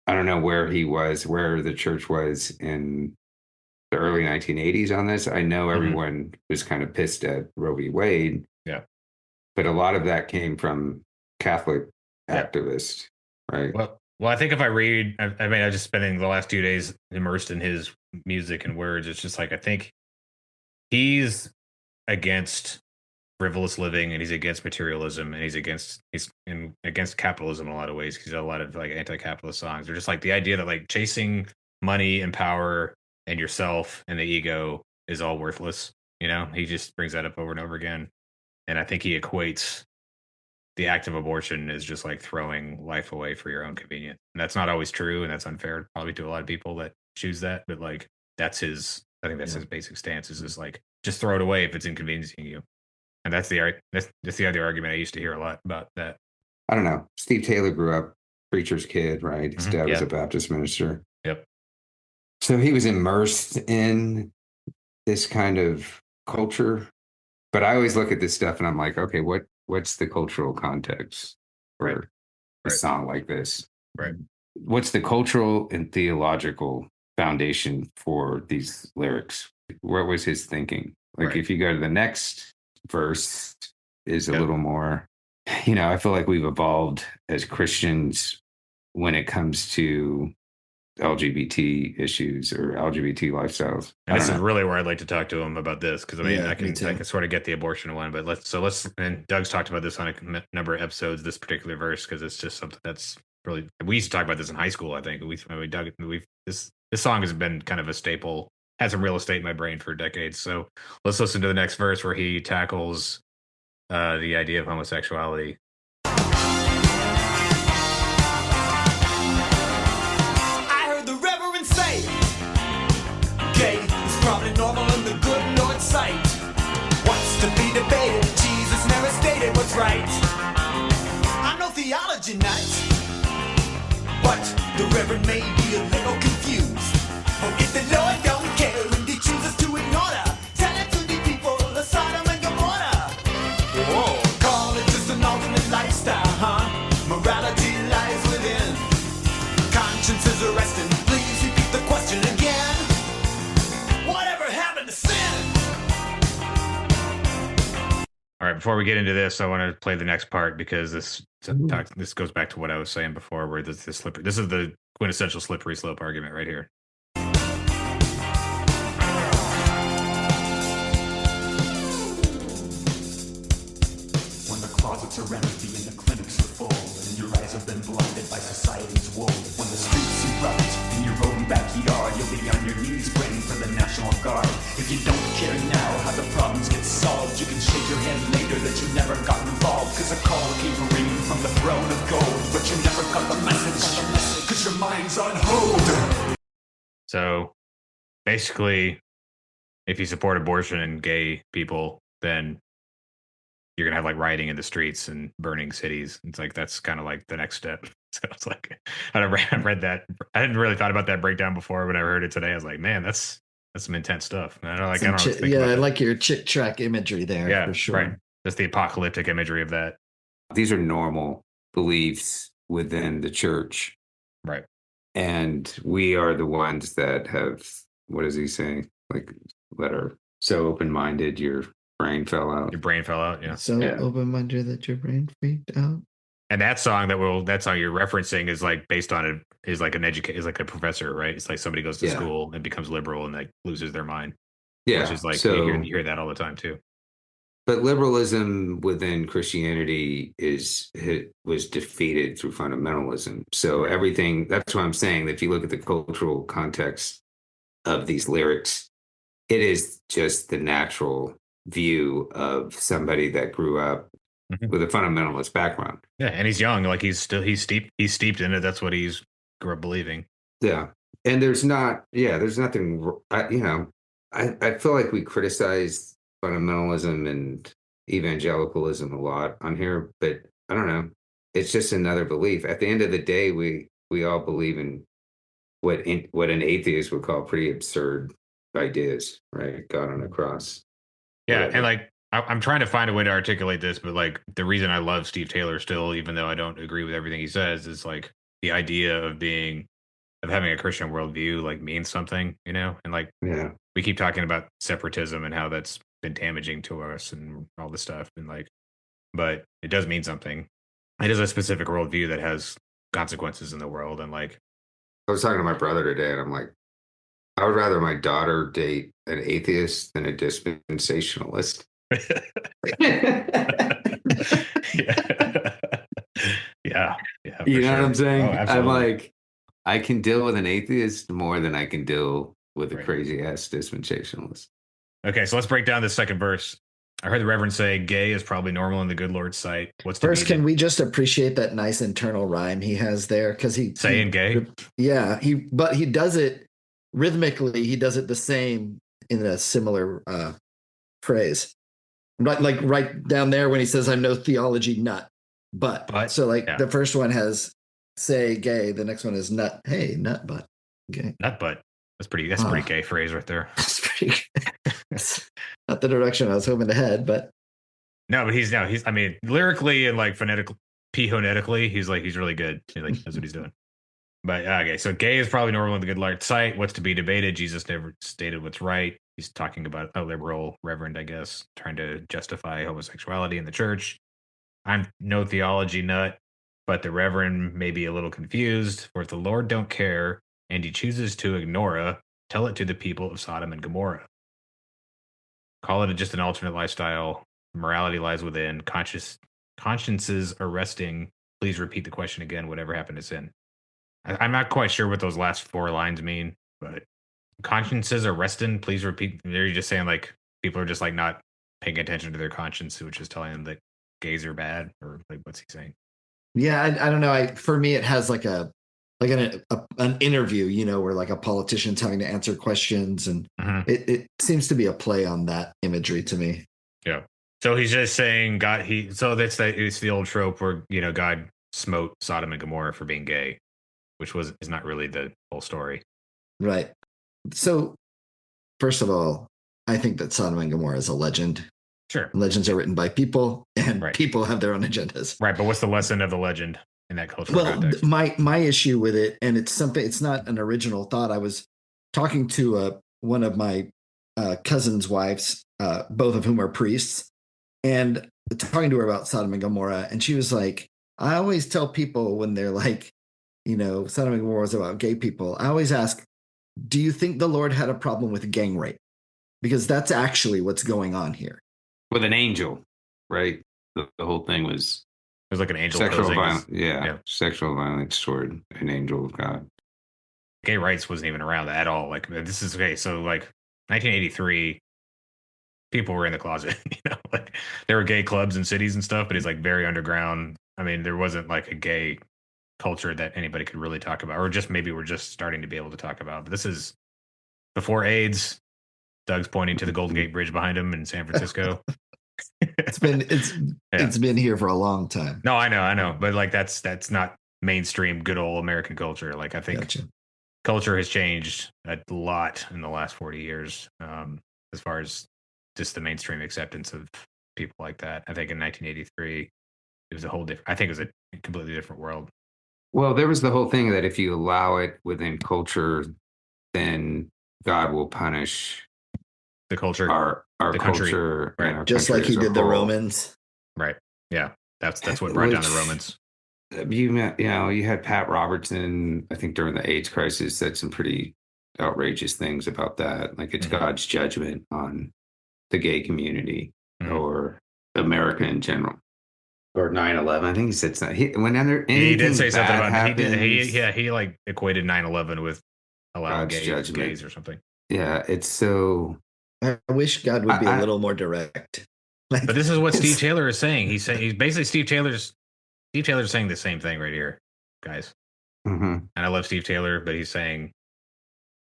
Speaker 6: I don't know where the church was in the early 1980s on this. I know everyone was kind of pissed at Roe v. Wade.
Speaker 4: Yeah.
Speaker 6: But a lot of that came from Catholic activists, right?
Speaker 4: Well, Well, I think if I read, I mean, I just spending the last 2 days immersed in his music and words. It's just like I think he's against frivolous living, and he's against materialism, and against capitalism in a lot of ways. He's got a lot of like anti-capitalist songs. They're just like the idea that like chasing money and power and yourself and the ego is all worthless. You know, he just brings that up over and over again, and I think he equates the act of abortion is just like throwing life away for your own convenience. And that's not always true, and that's unfair probably to a lot of people that choose that. But like that's his. I think that's his basic stance. Is just like just throw it away if it's inconveniencing you. And that's the other argument I used to hear a lot about that.
Speaker 6: I don't know. Steve Taylor grew up preacher's kid, right? His dad was a Baptist minister.
Speaker 4: Yep.
Speaker 6: So he was immersed in this kind of culture. But I always look at this stuff and I'm like, okay, what's the cultural context for a song like this?
Speaker 4: Right.
Speaker 6: What's the cultural and theological foundation for these lyrics? What was his thinking? Like if you go to the next verse is a little more, I feel like we've evolved as Christians when it comes to LGBT issues or LGBT lifestyles.
Speaker 4: And this is really where I'd like to talk to him about this, because I mean, I can sort of get the abortion one, but let's and Doug's talked about this on a number of episodes, this particular verse, because it's just something that's really, we used to talk about this in high school. I think this song has been kind of a staple, had some real estate in my brain for decades. So let's listen to the next verse where he tackles the idea of homosexuality.
Speaker 8: I heard the Reverend say, gay is probably normal in the good Lord's sight. What's to be debated? Jesus never stated what's right. I'm no theology nut, but the Reverend may be a little confused. Oh, if the Lord don't care and he chooses to ignore her, tell it to the people of Sodom and Gomorrah. Whoa, call it just an alternate lifestyle, huh? Morality lies within. Conscience is arresting. Please repeat the question again. Whatever happened to sin?
Speaker 4: All right, before we get into this, I want to play the next part because this goes back to what I was saying before, where this is the quintessential slippery slope argument right here.
Speaker 8: When the closets are empty and the clinics are full, and your eyes have been blinded by society's woe. When the streets erupt in your own backyard, you'll be on your knees praying for the National Guard. If you don't care now how the problems get solved, you can shake your head later that you never got involved. Cause a call came ringing from the throne of gold, but you never got the message, cause your mind's on hold.
Speaker 4: So basically, if you support abortion and gay people, then you're gonna have like rioting in the streets and burning cities. It's like that's kind of like the next step. So it's like I read that. I hadn't really thought about that breakdown before. When I heard it today, I was like, man, that's some intense stuff. And I
Speaker 5: like your chick track imagery there.
Speaker 4: Yeah,
Speaker 5: for sure.
Speaker 4: Right. That's the apocalyptic imagery of that.
Speaker 6: These are normal beliefs within the church.
Speaker 4: Right.
Speaker 6: And we are the ones that have, what does he say? Like, that are so open-minded, your brain fell out.
Speaker 4: Your brain fell out, yeah.
Speaker 5: So open-minded that your brain freaked out.
Speaker 4: And that song you're referencing is like based on is like a professor, right? It's like somebody goes to school and becomes liberal and like loses their mind.
Speaker 6: Yeah.
Speaker 4: Which is like,
Speaker 6: so,
Speaker 4: you hear that all the time too.
Speaker 6: But liberalism within Christianity was defeated through fundamentalism. So everything, that's what I'm saying, that if you look at the cultural context of these lyrics, it is just the natural view of somebody that grew up with a fundamentalist background.
Speaker 4: Yeah, and he's young, like he's steeped in it. That's what he's grew up believing.
Speaker 6: Yeah, and there's nothing. I feel like we criticize fundamentalism and evangelicalism a lot on here, but I don't know. It's just another belief. At the end of the day, we all believe in what an atheist would call pretty absurd ideas, right? God on a cross.
Speaker 4: Yeah, and like I'm trying to find a way to articulate this, but like the reason I love Steve Taylor still, even though I don't agree with everything he says, is like the idea of having a Christian worldview like means something, and like we keep talking about separatism and how that's been damaging to us and all this stuff, and like, but it does mean something. It is a specific worldview that has consequences in the world. And like,
Speaker 6: I was talking to my brother today, and I'm like, I would rather my daughter date an atheist than a dispensationalist.
Speaker 4: yeah. yeah.
Speaker 6: You know
Speaker 4: sure.
Speaker 6: what I'm saying?
Speaker 4: Oh,
Speaker 6: I'm
Speaker 4: absolutely.
Speaker 6: like, I can deal with an atheist more than I can deal with a
Speaker 4: Right.
Speaker 6: crazy ass dispensationalist.
Speaker 4: Okay, so let's break down the second verse. I heard the Reverend say, "Gay is probably normal in the good Lord's sight." What's to
Speaker 5: First,
Speaker 4: be
Speaker 5: can we just appreciate that nice internal rhyme he has there? Because
Speaker 4: saying gay?
Speaker 5: Yeah, but he does it rhythmically. He does it the same in a similar phrase. Right, like right down there when he says, "I'm no theology nut," but so like
Speaker 4: yeah.
Speaker 5: the first one has say gay, the next one is nut. Hey, nut butt, gay.
Speaker 4: Nut butt. That's a pretty gay phrase right there.
Speaker 5: That's pretty. That's not the direction I was hoping to head, but
Speaker 4: no, but he's I mean, lyrically and like phonetically, he's really good. He like knows what he's doing. But okay, so gay is probably normal in the good Lord's sight. What's to be debated? Jesus never stated what's right. He's talking about a liberal reverend, I guess, trying to justify homosexuality in the church. I'm no theology nut, but the reverend may be a little confused. For if the Lord don't care and he chooses to ignore it, tell it to the people of Sodom and Gomorrah. Call it just an alternate lifestyle. Morality lies within. Consciences are resting. Please repeat the question again. Whatever happened to sin? I'm not quite sure what those last 4 lines mean, but consciences are resting. Please repeat. They're just saying like people are just like not paying attention to their conscience, which is telling them that gays are bad, or like what's he saying?
Speaker 5: Yeah, I don't know. For me, it has like an interview, you know, where like a politician's having to answer questions, and it seems to be a play on that imagery to me.
Speaker 4: Yeah. So he's just saying God. It's the old trope where God smote Sodom and Gomorrah for being gay, which is not really the whole story.
Speaker 5: Right. So, first of all, I think that Sodom and Gomorrah is a legend.
Speaker 4: Sure.
Speaker 5: Legends are written by people, and people have their own agendas.
Speaker 4: Right. But what's the lesson of the legend in that cultural
Speaker 5: well,
Speaker 4: context?
Speaker 5: My issue with it, and it's not an original thought. I was talking to one of my cousin's wives, both of whom are priests, and talking to her about Sodom and Gomorrah. And she was like, I always tell people when they're like, Sodom and Gomorrah is about gay people, I always ask, do you think the Lord had a problem with gang rape? Because that's actually what's going on here.
Speaker 6: With an angel, right? The whole thing was
Speaker 4: like an angel
Speaker 6: sexual
Speaker 4: posing.
Speaker 6: Violence, sexual violence toward an angel of God.
Speaker 4: Gay rights wasn't even around at all. Like this is okay. So like 1983, people were in the closet. Like there were gay clubs in cities and stuff, but it's like very underground. I mean, there wasn't like a gay culture that anybody could really talk about, or just maybe we're just starting to be able to talk about. But this is before AIDS. Doug's pointing to the Golden Gate Bridge behind him in San Francisco.
Speaker 5: It's been here for a long time.
Speaker 4: No, I know, but like that's not mainstream good old American culture. Like I think culture has changed a lot in the last 40 years, as far as just the mainstream acceptance of people like that. I think in 1983 it was a whole different. I think it was a completely different world.
Speaker 6: Well, there was the whole thing that if you allow it within culture, then God will punish
Speaker 4: the culture,
Speaker 6: our culture,
Speaker 4: right?
Speaker 6: Our
Speaker 5: just like he did the Romans,
Speaker 4: right? Yeah, that's what brought down the Romans.
Speaker 6: You had Pat Robertson, I think during the AIDS crisis, said some pretty outrageous things about that. Like it's God's judgment on the gay community or America in general. Or 9/11. I think he said something. He
Speaker 4: did say something about
Speaker 6: happens,
Speaker 4: he like equated 9/11 with allowing gays or something.
Speaker 6: Yeah, it's so.
Speaker 5: I wish God would be a little more direct.
Speaker 4: But this is what Steve Taylor is saying. He's basically Steve Taylor's saying the same thing right here, guys. And I love Steve Taylor, but he's saying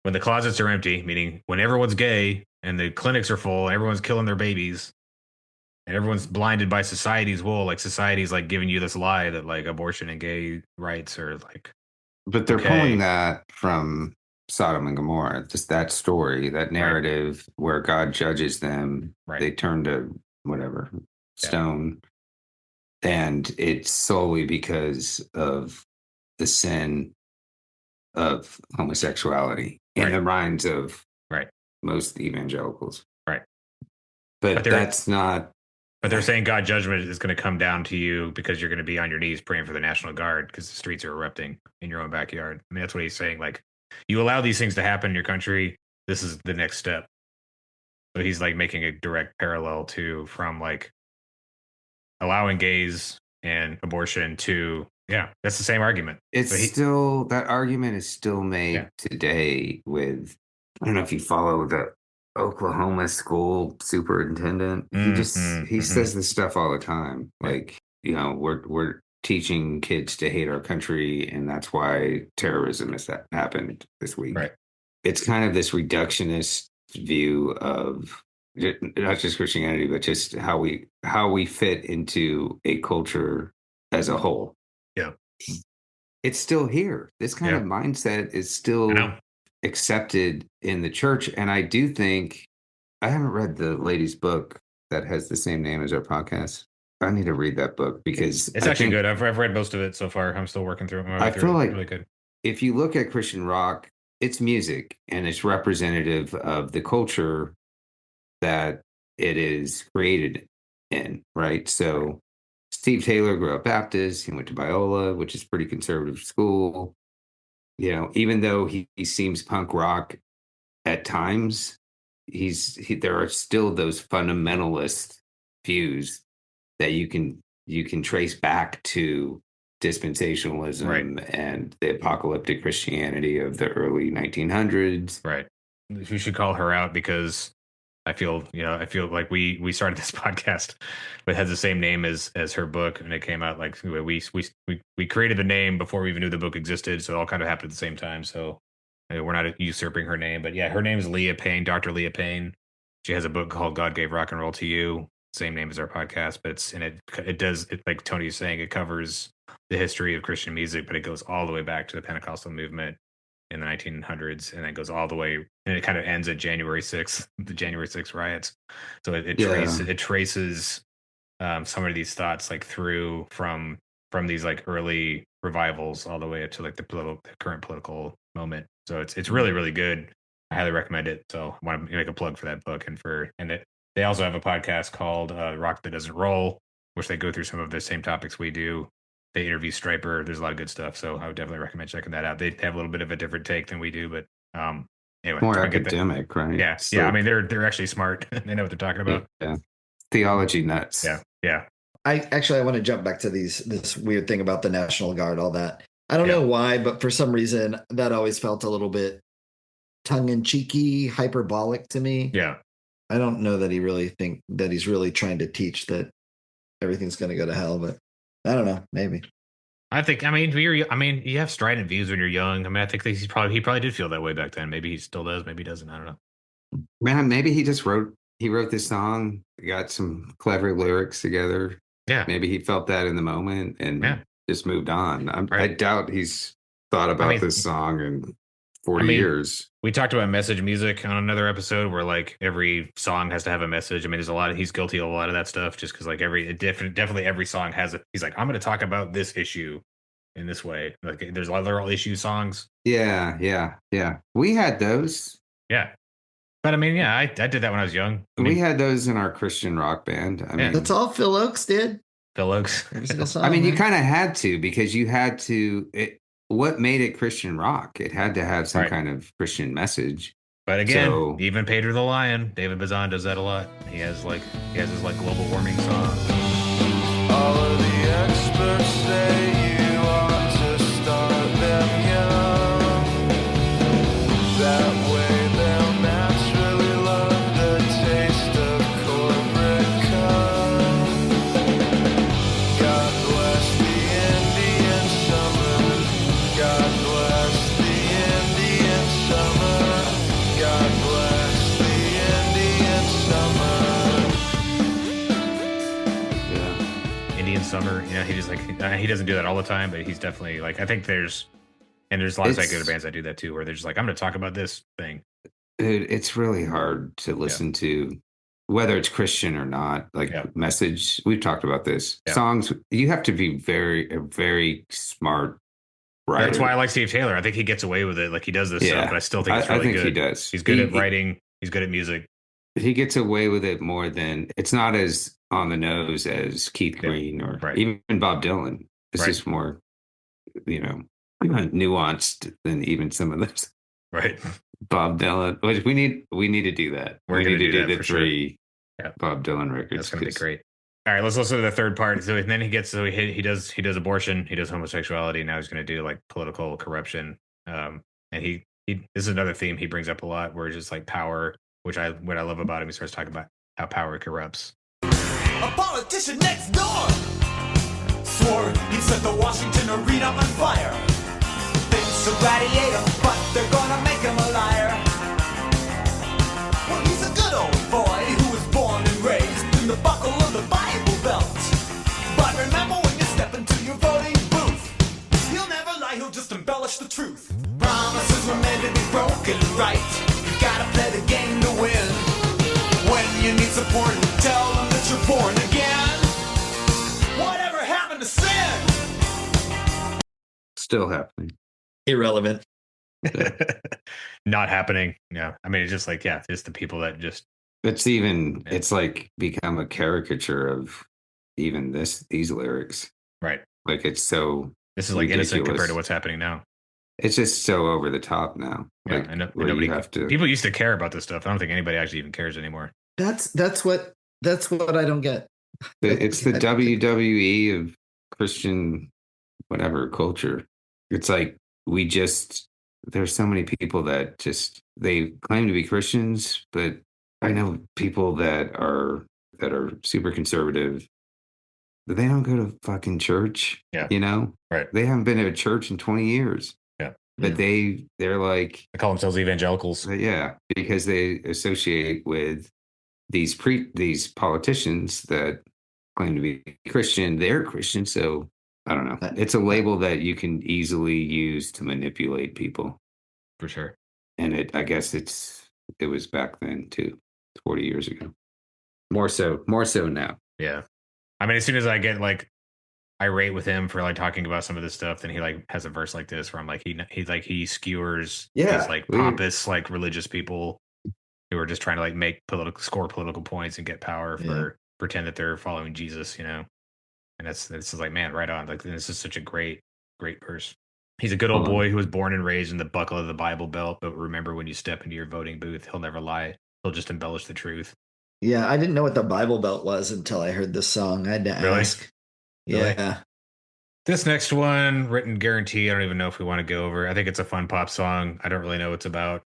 Speaker 4: when the closets are empty, meaning when everyone's gay and the clinics are full, everyone's killing their babies, and everyone's blinded by society's wool, like society's like giving you this lie that like abortion and gay rights are like.
Speaker 6: But they're pulling that from Sodom and Gomorrah, just that story, that narrative where God judges them. They turn to whatever stone, and it's solely because of the sin of homosexuality in the minds of most evangelicals.
Speaker 4: Right.
Speaker 6: But that's not
Speaker 4: But they're saying God judgment is going to come down to you because you're going to be on your knees praying for the National Guard because the streets are erupting in your own backyard. I mean, that's what he's saying. Like, you allow these things to happen in your country, this is the next step. So he's like making a direct parallel from like allowing gays and abortion to, that's the same argument.
Speaker 6: It's still, that argument is still made today with, I don't know if you follow the Oklahoma school superintendent. He says this stuff all the time. Like, we're teaching kids to hate our country, and that's why terrorism has happened this week.
Speaker 4: Right.
Speaker 6: It's kind of this reductionist view of not just Christianity, but just how we fit into a culture as a whole.
Speaker 4: Yeah.
Speaker 6: It's still here. This kind of mindset is still accepted in the church. And I do think, I haven't read the lady's book that has the same name as our podcast. I need to read that book because
Speaker 4: it's actually good. I've read most of it so far. I'm still working through it.
Speaker 6: I feel like
Speaker 4: really good.
Speaker 6: If you look at Christian rock, it's music and it's representative of the culture that it is created in, right? So Steve Taylor grew up Baptist. He went to Biola, which is pretty conservative school. Even though he seems punk rock at times, there are still those fundamentalist views that you can trace back to dispensationalism and the apocalyptic Christianity of the early 1900s.
Speaker 4: Right. We should call her out because I feel like we started this podcast, but it has the same name as her book, and it came out like we created the name before we even knew the book existed, so it all kind of happened at the same time. So we're not usurping her name, but her name is Leah Payne, Dr. Leah Payne. She has a book called God Gave Rock and Roll to You, same name as our podcast, but it does like Tony is saying, it covers the history of Christian music, but it goes all the way back to the Pentecostal movement in the 1900s, and then goes all the way, and it kind of ends at January 6th, the January 6th riots. So it traces some of these thoughts like through from these like early revivals all the way up to like the current political moment. So it's really, really good. I highly recommend it. So I want to make a plug for that book they also have a podcast called Rock That Doesn't Roll, which they go through some of the same topics we do. They interview Striper. There's a lot of good stuff. So I would definitely recommend checking that out. They have a little bit of a different take than we do, but anyway.
Speaker 6: More academic, right?
Speaker 4: Yeah.
Speaker 6: So,
Speaker 4: yeah. I mean, they're actually smart. They know what they're talking about.
Speaker 6: Yeah. Theology nuts.
Speaker 4: Yeah. Yeah.
Speaker 5: I want to jump back to this weird thing about the National Guard, all that. I don't know why, but for some reason that always felt a little bit tongue-in-cheeky, hyperbolic to me.
Speaker 4: Yeah.
Speaker 5: I don't know that he's really trying to teach that everything's going to go to hell, but I don't know, maybe.
Speaker 4: You have strident views when you're young. I mean, I think he probably did feel that way back then. Maybe he still does, maybe he doesn't. I don't know.
Speaker 6: Man, maybe he just wrote this song, got some clever lyrics together.
Speaker 4: Yeah.
Speaker 6: Maybe he felt that in the moment and just moved on. I doubt he's thought about this song in 40 years.
Speaker 4: We talked about message music on another episode where like every song has to have a message. I mean, he's guilty of a lot of that stuff just because like definitely every song has he's like, I'm going to talk about this issue in this way. Like there's other issue songs.
Speaker 6: Yeah. We had those.
Speaker 4: Yeah. But I mean, I did that when I was young.
Speaker 6: We had those in our Christian rock band. I mean,
Speaker 5: that's all Phil Oakes did.
Speaker 4: Phil Oakes.
Speaker 5: Song,
Speaker 6: I mean, you kind of had to because you had to. What made it Christian rock? It had to have some kind of Christian message.
Speaker 4: But again, even Pedro the Lion, David Bazan does that a lot. He has his like global warming song.
Speaker 8: All of the experts say you ought to start them young. That way they'll naturally love the taste of corporate cum. God bless the Indian summer. God bless the Indian summer. God bless the Indian summer.
Speaker 6: Yeah.
Speaker 4: Summer, he doesn't do that all the time, but he's definitely like, I think there's a lot of secular bands that do that too, where they're just like, I'm going to talk about this thing.
Speaker 6: Dude, it's really hard to listen to, whether it's Christian or not. Like message, we've talked about this. Songs, you have to be a very smart writer.
Speaker 4: That's why I like Steve Taylor. I think he gets away with it. Like he does this stuff, but I still think it's really good.
Speaker 6: He does.
Speaker 4: He's good at writing. He's good at music.
Speaker 6: he gets away with it more than it's not as on the nose as Keith Green or even Bob Dylan. It's just more, nuanced than even some of those.
Speaker 4: Right.
Speaker 6: Bob Dylan, which we need to do that. We need to do the three Bob Dylan records.
Speaker 4: That's going to be great. All right, let's listen to the third part. So then he does abortion, he does homosexuality. Now he's going to do like political corruption. And he this is another theme he brings up a lot, where it's just like power, what I love about him. He starts talking about how power corrupts.
Speaker 8: A politician next door swore he'd set the Washington arena on fire. Thinks a gladiator, but they're gonna make him a liar. Well, he's a good old boy who was born and raised in the buckle of the Bible Belt. But remember, when you step into your voting booth, he'll never lie, he'll just embellish the truth. Promises were meant to be broken, right? You gotta play the game to win. When you need support, tell them that you're born again. Whatever happened to sin?
Speaker 6: Still happening.
Speaker 5: Irrelevant.
Speaker 4: Not happening. Yeah. I mean, it's just like, just the people that just.
Speaker 6: It's like become a caricature of even these lyrics.
Speaker 4: Right.
Speaker 6: Like it's so.
Speaker 4: This is like
Speaker 6: ridiculous.
Speaker 4: innocent compared to what's happening now.
Speaker 6: It's just so over the top now.
Speaker 4: Yeah,
Speaker 6: like,
Speaker 4: and nobody people used to care about this stuff. I don't think anybody actually even cares anymore.
Speaker 5: That's what I don't get.
Speaker 6: It's the WWE of Christian whatever culture. It's like there's so many people that just they claim to be Christians, but I know people that are super conservative, but they don't go to fucking church.
Speaker 4: Yeah.
Speaker 6: Right. They haven't been to a church in 20 years.
Speaker 4: Yeah.
Speaker 6: But they're like
Speaker 4: they call themselves evangelicals.
Speaker 6: Yeah, because they associate with these politicians that claim to be Christian. They're Christian, so I don't know. It's a label that you can easily use to manipulate people.
Speaker 4: For sure.
Speaker 6: And I guess it was back then too, 40 years ago. More so now.
Speaker 4: Yeah. I mean, as soon as I get like irate with him for like talking about some of this stuff, then he like has a verse like this where I'm like he skewers these like pompous like religious people who are just trying to like score political points and get power for pretend that they're following Jesus, And this is like, man, right on. Like this is such a great verse. He's a good old boy who was born and raised in the buckle of the Bible Belt, but remember, when you step into your voting booth, he'll never lie. He'll just embellish the truth.
Speaker 5: Yeah, I didn't know what the Bible Belt was until I heard this song. I had to ask.
Speaker 4: Really?
Speaker 5: Yeah.
Speaker 4: This next one, Written Guarantee, I don't even know if we want to go over. I think it's a fun pop song. I don't really know what it's about.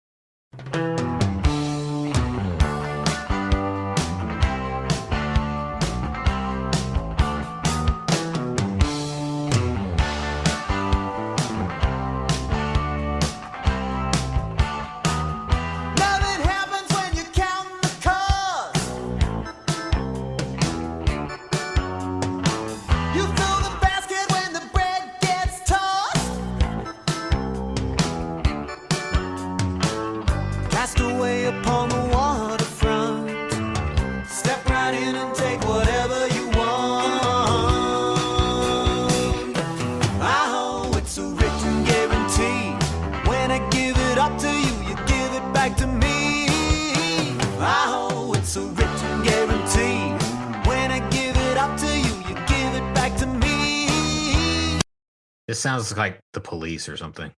Speaker 4: This sounds like The Police or something.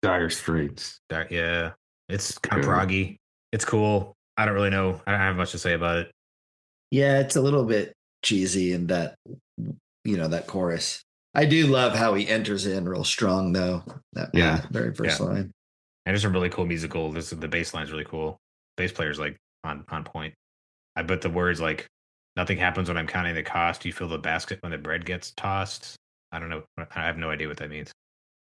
Speaker 6: Dire Straits.
Speaker 4: Yeah. It's kind of proggy. It's cool. I don't really know. I don't have much to say about it.
Speaker 5: Yeah, it's a little bit cheesy in that, that chorus. I do love how he enters in real strong, though. That very first line.
Speaker 4: And there's some really cool musical. The bass line's really cool. Bass player's like on point. I bet the words like, nothing happens when I'm counting the cost. You fill the basket when the bread gets tossed. I don't know. I have no idea what that means.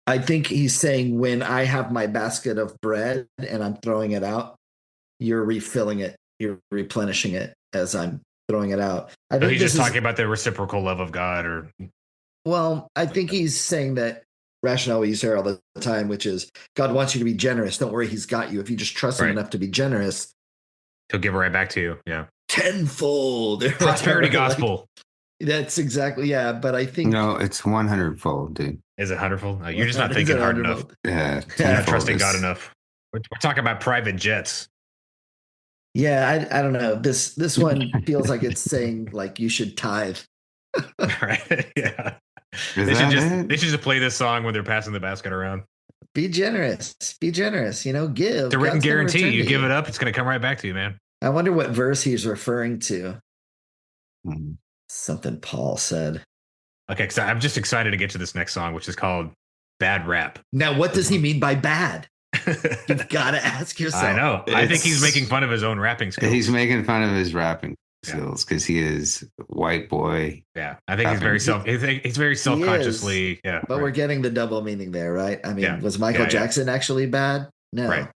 Speaker 5: I think he's saying when I have my basket of bread and I'm throwing it out, you're refilling it. You're replenishing it as I'm throwing it out. I think
Speaker 4: he's just talking about the reciprocal love of God,
Speaker 5: Well, I think he's saying that rationale we use here all the time, which is God wants you to be generous. Don't worry, he's got you. If you just trust him enough to be generous,
Speaker 4: he'll give it right back to you. Yeah.
Speaker 5: Tenfold.
Speaker 4: Prosperity gospel.
Speaker 5: That's exactly, but I think...
Speaker 6: No, it's 100-fold, dude.
Speaker 4: Is it 100-fold? No, you're just not thinking hard enough.
Speaker 6: Yeah.
Speaker 4: You're not trusting God enough. We're talking about private jets.
Speaker 5: Yeah, I don't know. This one feels like it's saying like you should tithe.
Speaker 4: Right? Yeah.
Speaker 6: Is
Speaker 4: They should
Speaker 6: that
Speaker 4: just
Speaker 6: it?
Speaker 4: they should just play this song when they're passing the basket around.
Speaker 5: Be generous. Be generous. You know, give.
Speaker 4: It's a written
Speaker 5: God's gonna
Speaker 4: guarantee.
Speaker 5: return
Speaker 4: You
Speaker 5: to
Speaker 4: give it up, it's gonna come right back to you, man.
Speaker 5: I wonder what verse he's referring to.
Speaker 6: Hmm.
Speaker 5: Something Paul said.
Speaker 4: Okay, so I'm just excited to get to this next song, which is called Bad Rap.
Speaker 5: Now, what does he mean by bad? You've got to ask yourself.
Speaker 4: I know. I think he's
Speaker 6: It's-
Speaker 4: making fun of his own rapping skills.
Speaker 6: He's making fun of his rapping skills because he is white boy.
Speaker 4: Yeah, I think he's very he's very self-consciously. Yeah,
Speaker 5: But
Speaker 4: right.
Speaker 5: we're getting the double meaning there, right? I mean,
Speaker 4: Yeah.
Speaker 5: was Michael
Speaker 4: Yeah, yeah.
Speaker 5: Jackson actually bad? No.
Speaker 4: Right.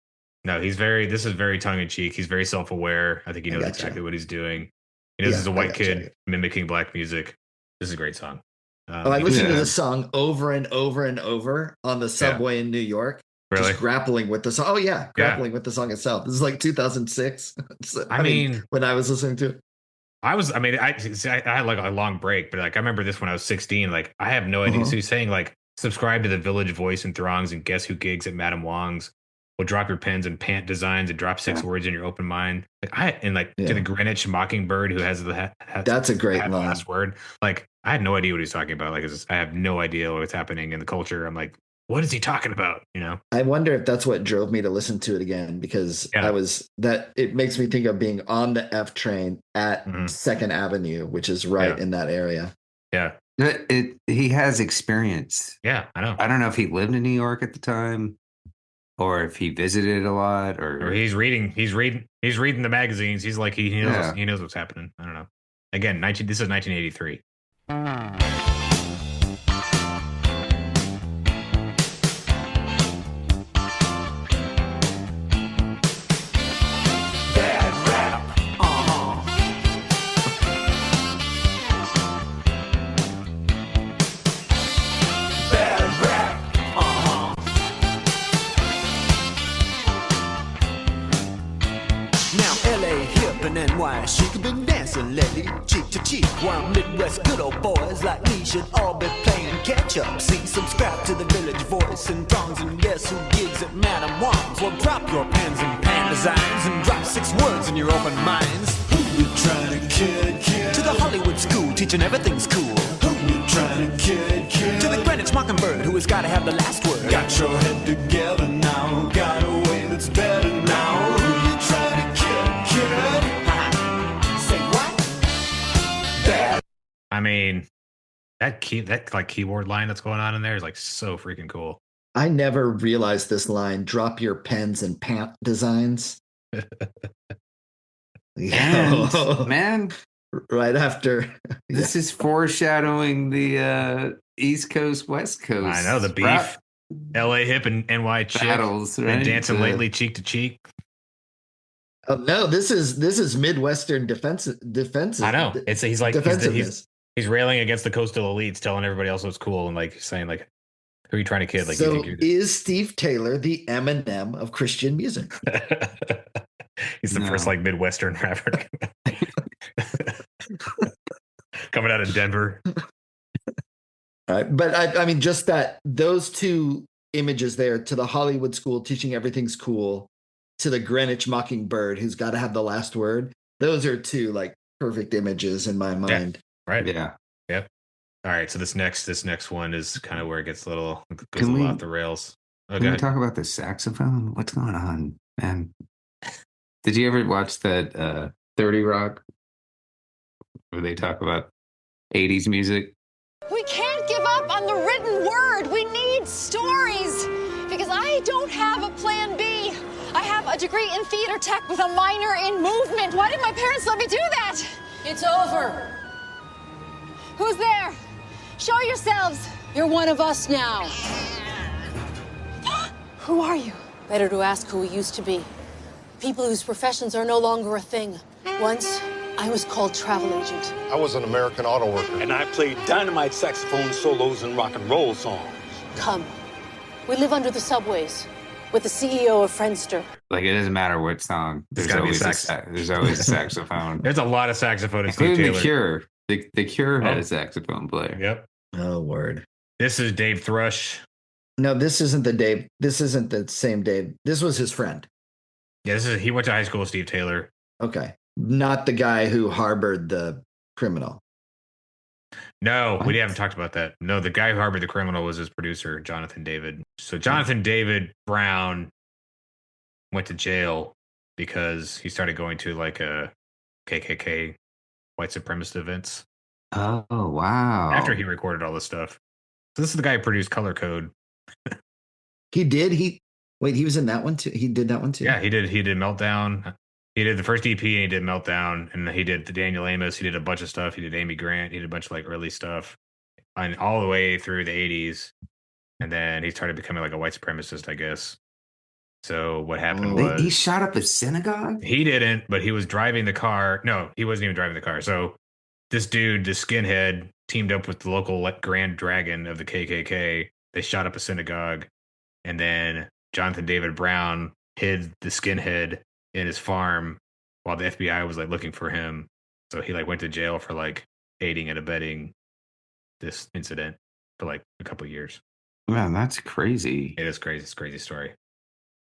Speaker 4: No, this is very tongue in cheek. He's very self-aware. I think he
Speaker 5: I
Speaker 4: knows
Speaker 5: gotcha.
Speaker 4: exactly what he's doing. He knows
Speaker 5: Yeah,
Speaker 4: he's a
Speaker 5: I
Speaker 4: white
Speaker 5: gotcha.
Speaker 4: kid mimicking black music. This is a great song.
Speaker 5: I listened to
Speaker 6: Yeah.
Speaker 5: this song over and over and over on the subway in New York.
Speaker 4: Really?
Speaker 5: Just grappling with the song. Oh, yeah. Grappling with the song itself. This is like 2006. So,
Speaker 4: I mean,
Speaker 5: when I was listening to it.
Speaker 4: I had like a long break, but like I remember this when I was 16. Like I have no idea.
Speaker 5: Uh-huh.
Speaker 4: So he's saying like subscribe to the Village Voice and Throngs and guess who gigs at Madame Wong's. Will drop your pens and pant designs and drop 6 words in your open mind. Like to the Greenwich Mockingbird who has the
Speaker 5: That's a great line.
Speaker 4: last word. Like I had no idea what he was talking about. Like I have no idea what's happening in the culture. I'm like, what is he talking about? You know?
Speaker 5: I wonder if that's what drove me to listen to it again because
Speaker 4: Yeah.
Speaker 5: it makes me think of being on the F train at
Speaker 4: Mhm.
Speaker 5: 2nd Avenue, which is right
Speaker 4: Yeah.
Speaker 5: in that area.
Speaker 4: Yeah.
Speaker 6: He has experience.
Speaker 4: Yeah, I know.
Speaker 6: I don't know if he lived in New York at the time or if he visited a lot
Speaker 4: Or he's reading the magazines. He's like he knows what's happening. I don't know. Again, this is 1983.
Speaker 8: Bad rap. Bad rap.
Speaker 9: Now LA hip and NY chic have been dancing lately, cheek to cheek. While Midwest good old boys like me should all be playing catch up. See, subscribe to the Village Voice and Throngs and guess who gigs at Madame Wong's. Well, drop your pens and pan designs and drop 6 words in your open minds.
Speaker 8: Who you trying to kid?
Speaker 9: To the Hollywood school, teaching everything's cool.
Speaker 8: Who you trying to kid?
Speaker 9: To the Greenwich Mockingbird, who has got to have the last word.
Speaker 8: Got your head together now. Got a way that's better now. Who you trying to kid?
Speaker 9: Say what?
Speaker 8: Bad.
Speaker 4: I mean, that like keyboard line that's going on in there is like so freaking cool.
Speaker 5: I never realized this line, drop your pens and pant designs.
Speaker 6: And, man,
Speaker 5: Right after.
Speaker 6: this is foreshadowing the East Coast, West Coast.
Speaker 4: I know the beef,
Speaker 6: rap
Speaker 4: LA hip and NY chick,
Speaker 6: battles,
Speaker 4: and
Speaker 6: right?
Speaker 4: dancing lately cheek to cheek.
Speaker 5: Oh, no, this is Midwestern defensive.
Speaker 4: I know. He's like
Speaker 5: defensiveness.
Speaker 4: he's railing against the coastal elites, telling everybody else what's cool, and like saying like, who are you trying to kid? Like, you
Speaker 5: So
Speaker 4: think you're
Speaker 5: is Steve Taylor the Eminem of Christian music?
Speaker 4: he's the first
Speaker 6: No.
Speaker 4: like Midwestern rapper coming out of Denver.
Speaker 5: Right. But I mean, just that those two images there, to the Hollywood school teaching everything's cool, to the Greenwich Mockingbird who's got to have the last word. Those are two like perfect images in my mind.
Speaker 4: Right.
Speaker 6: Yeah.
Speaker 4: Yep. All right. So this next one is kind of where it gets goes
Speaker 6: Can
Speaker 4: a little
Speaker 6: we-
Speaker 4: off the rails.
Speaker 6: Can
Speaker 4: Okay.
Speaker 6: we talk about the saxophone? What's going on, man? Did you ever watch that 30 Rock where they talk about 80s music?
Speaker 1: We can't give up on the written word. We need stories. Because I don't have a plan B. I have a degree in theater tech with a minor in movement. Why did my parents let me do that?
Speaker 7: It's over.
Speaker 1: Who's there? Show yourselves.
Speaker 7: You're one of us now.
Speaker 1: Who are you?
Speaker 7: Better to ask who we used to be. People whose professions are no longer a thing. Once, I was called travel agent.
Speaker 10: I was an American auto worker.
Speaker 11: And I played dynamite saxophone solos and rock and roll songs.
Speaker 7: Come. We live under the subways with the CEO of Friendster.
Speaker 6: Like, it doesn't matter what song.
Speaker 4: There's
Speaker 6: There's
Speaker 4: gotta be
Speaker 6: always,
Speaker 4: sax.
Speaker 6: there's always a saxophone.
Speaker 4: There's a lot of saxophone in Steve
Speaker 6: Including
Speaker 4: Taylor.
Speaker 6: The Cure. The Cure had
Speaker 4: Oh.
Speaker 6: a saxophone player.
Speaker 4: Yep.
Speaker 5: Oh, word.
Speaker 4: This is Dave Thrush.
Speaker 5: No, this isn't the Dave. This isn't the same Dave. This was his friend.
Speaker 4: Yeah, he went to high school with Steve Taylor.
Speaker 5: Okay. Not the guy who harbored the criminal.
Speaker 4: No,
Speaker 6: What?
Speaker 4: we haven't talked about that. No, the guy who harbored the criminal was his producer, Jonathan David. So Jonathan David Brown went to jail because he started going to like a KKK white supremacist events
Speaker 6: Oh, wow.
Speaker 4: after he recorded all this stuff. So this is the guy who produced Color Code.
Speaker 5: He did. He was in that one too. He did that one too.
Speaker 4: Yeah, he did Meltdown. He did the first EP and he did Meltdown, and he did the Daniel Amos. He did a bunch of stuff. He did Amy Grant. He did a bunch of like early stuff, and all the way through the 80s. And then he started becoming like a white supremacist, I guess. So what happened was
Speaker 6: He shot up a synagogue?
Speaker 4: he didn't, but he was driving the car. No, he wasn't even driving the car. So this dude, the skinhead, teamed up with the local Grand Dragon of the KKK. They shot up a synagogue, and then Jonathan David Brown hid the skinhead in his farm while the FBI was like looking for him. So he like went to jail for like aiding and abetting this incident for like a couple of years.
Speaker 6: Man, that's crazy.
Speaker 4: It is crazy. It's a crazy story.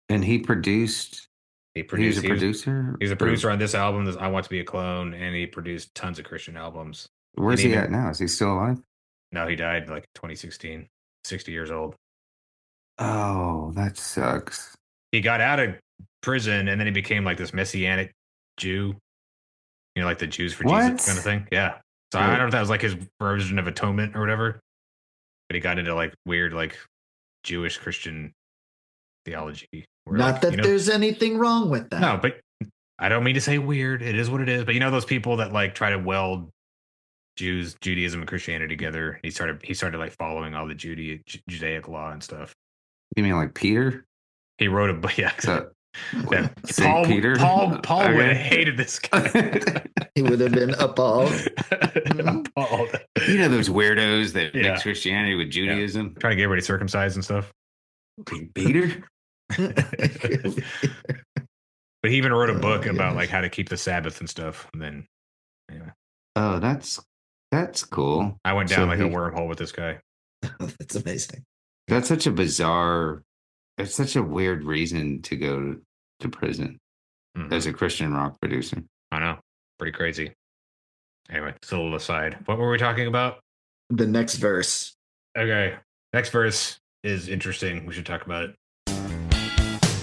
Speaker 6: And he produced.
Speaker 4: He
Speaker 6: He's a producer.
Speaker 4: He's a producer on this album, this I Want to Be a Clone, and he produced tons of Christian albums.
Speaker 6: Where's
Speaker 4: And
Speaker 6: he
Speaker 4: even-
Speaker 6: at now? Is he still alive?
Speaker 4: No, he died like 2016, 60 years old.
Speaker 6: Oh, that sucks.
Speaker 4: He got out of prison and then he became like this messianic Jew, you know, like the Jews for
Speaker 6: What?
Speaker 4: Jesus kind of thing. Yeah. So I
Speaker 6: Right.
Speaker 4: don't know if that was like his version of atonement or whatever, but he got into like weird, like Jewish Christian theology. where,
Speaker 5: Not
Speaker 4: like,
Speaker 5: that
Speaker 4: you know-
Speaker 5: there's anything wrong with that.
Speaker 4: No, but I don't mean to say weird. It is what it is. But you know those people that like try to weld Judaism and Christianity together. He started like following all the Judaic law and stuff.
Speaker 6: You mean like Peter?
Speaker 4: He wrote a book. Yeah,
Speaker 6: So,
Speaker 4: yeah.
Speaker 6: Saint Peter?
Speaker 4: Paul
Speaker 6: Okay.
Speaker 4: would have hated this guy.
Speaker 5: He would have been appalled.
Speaker 4: Appalled.
Speaker 6: you know those weirdos that
Speaker 4: Yeah.
Speaker 6: mix Christianity with Judaism?
Speaker 4: Trying to get everybody circumcised and stuff.
Speaker 6: Peter?
Speaker 4: But he even wrote a book
Speaker 5: Oh,
Speaker 4: about
Speaker 5: goodness.
Speaker 4: like how to keep the Sabbath and stuff. And then anyway,
Speaker 6: Oh, that's cool.
Speaker 4: I went down
Speaker 6: So
Speaker 4: like a
Speaker 6: he-
Speaker 4: wormhole with this guy.
Speaker 5: That's amazing.
Speaker 6: That's such a bizarre. It's such a weird reason to go to prison
Speaker 4: Mhm.
Speaker 6: as a Christian rock producer.
Speaker 4: I know. Pretty crazy. Anyway, it's a little aside. What were we talking about?
Speaker 5: The next verse.
Speaker 4: Okay. Next verse is interesting. We should talk about it.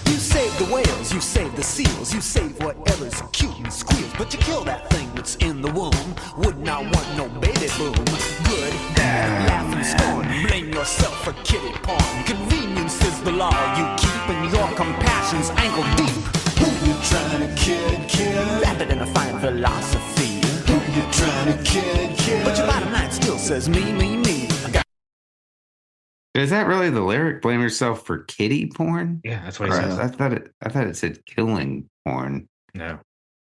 Speaker 9: You save the whales, you save the seals, you save whatever's cute and squeals, but you kill that thing that's in the womb. Would not want no baby boom. Good, bad, laugh and scorn. Blame yourself for kitty porn. Convenience is the law you keep, and your compassion's ankle deep. Who you trying to kid? Wrapped in a fine philosophy. Who you trying to kid? But your bottom line still says me.
Speaker 6: Is that really the lyric? Blame yourself for kitty porn?
Speaker 4: Yeah, that's what he
Speaker 6: Or
Speaker 4: says.
Speaker 6: I thought it said killing porn.
Speaker 4: No.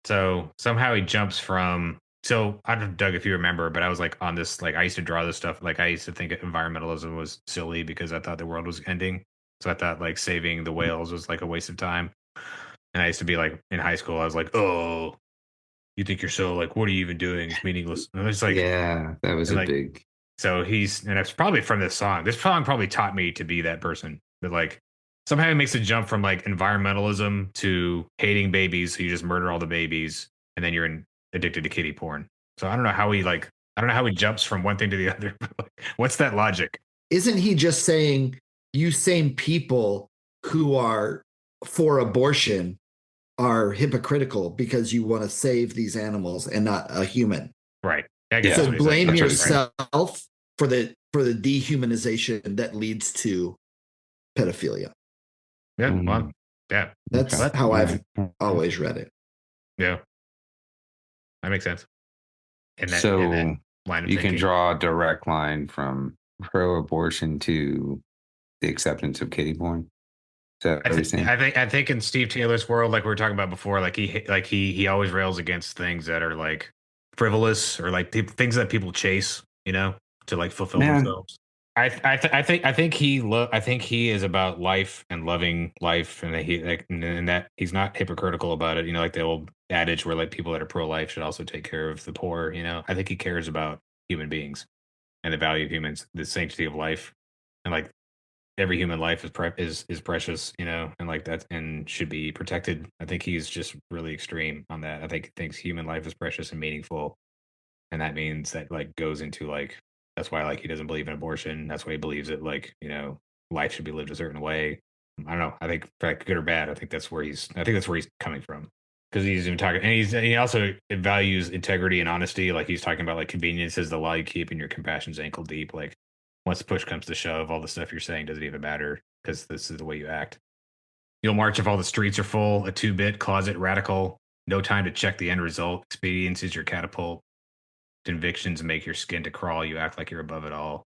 Speaker 4: So somehow he jumps from. So I don't know, Doug, if you remember, but I was like on this, like I used to draw this stuff. Like I used to think environmentalism was silly because I thought the world was ending. So I thought like saving the whales was like a waste of time. And I used to be like in high school, I was like, oh, you think you're so like, what are you even doing? It's meaningless. And it's like,
Speaker 6: Yeah, that was a
Speaker 4: like-
Speaker 6: big.
Speaker 4: So and it's probably from this song. This song probably taught me to be that person. But like somehow it makes a jump from like environmentalism to hating babies. So you just murder all the babies and then you're addicted to kitty porn. So I don't know how he jumps from one thing to the other. But like, what's that logic?
Speaker 5: Isn't he just saying you same people who are for abortion are hypocritical because you want to save these animals and not a human?
Speaker 4: Right. I guess
Speaker 6: Yeah.
Speaker 4: that's
Speaker 5: So
Speaker 4: what he's
Speaker 5: blame
Speaker 4: saying.
Speaker 5: yourself for the dehumanization that leads to pedophilia.
Speaker 4: Yeah.
Speaker 6: Mm.
Speaker 4: Well, yeah.
Speaker 5: That's
Speaker 4: Okay.
Speaker 5: how I've always read it.
Speaker 4: Yeah. That makes sense. In that,
Speaker 6: So
Speaker 4: in that line of
Speaker 6: you can
Speaker 4: thinking.
Speaker 6: draw a direct line from pro-abortion to the acceptance of kitty porn. So
Speaker 4: I think in Steve Taylor's world, like we were talking about before, like he always rails against things that are like frivolous or like things that people chase, you know, to like fulfill
Speaker 6: Man.
Speaker 4: themselves. I think he is about life and loving life, and that he's not hypocritical about it. You know, like the old adage where like people that are pro-life should also take care of the poor. You know, I think he cares about human beings and the value of humans, the sanctity of life, and like every human life is precious, and like that and should be protected. I think he's just really extreme on that. I think he thinks human life is precious and meaningful, and that means that like goes into like that's why like he doesn't believe in abortion. That's why he believes that like life should be lived a certain way. I don't know. I think for like, good or bad, I think that's where he's coming from. Because he's even talking, and he also values integrity and honesty. Like he's talking about like convenience is the lie you keep, and your compassion's ankle deep. Like once push comes to shove, all the stuff you're saying doesn't even matter because this is the way you act. You'll march if all the streets are full. A 2-bit closet radical. No time to check the end result. Expedience is your catapult. Convictions make your skin to crawl. You act like you're above it all.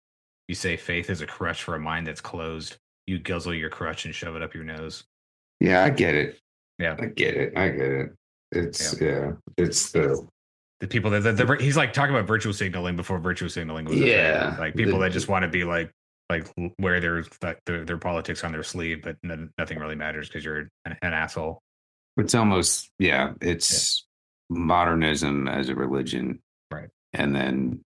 Speaker 4: You say faith is a crutch for a mind that's closed. You guzzle your crutch and shove it up your nose.
Speaker 6: Yeah, I get it.
Speaker 4: Yeah,
Speaker 6: I get it. It's it's the
Speaker 4: people that he's like talking about virtual signaling before virtual signaling was a thing. Like people that just want to be like wear their politics on their sleeve, but nothing really matters because you're an asshole.
Speaker 6: It's almost it's modernism as a religion,
Speaker 4: right?
Speaker 6: And then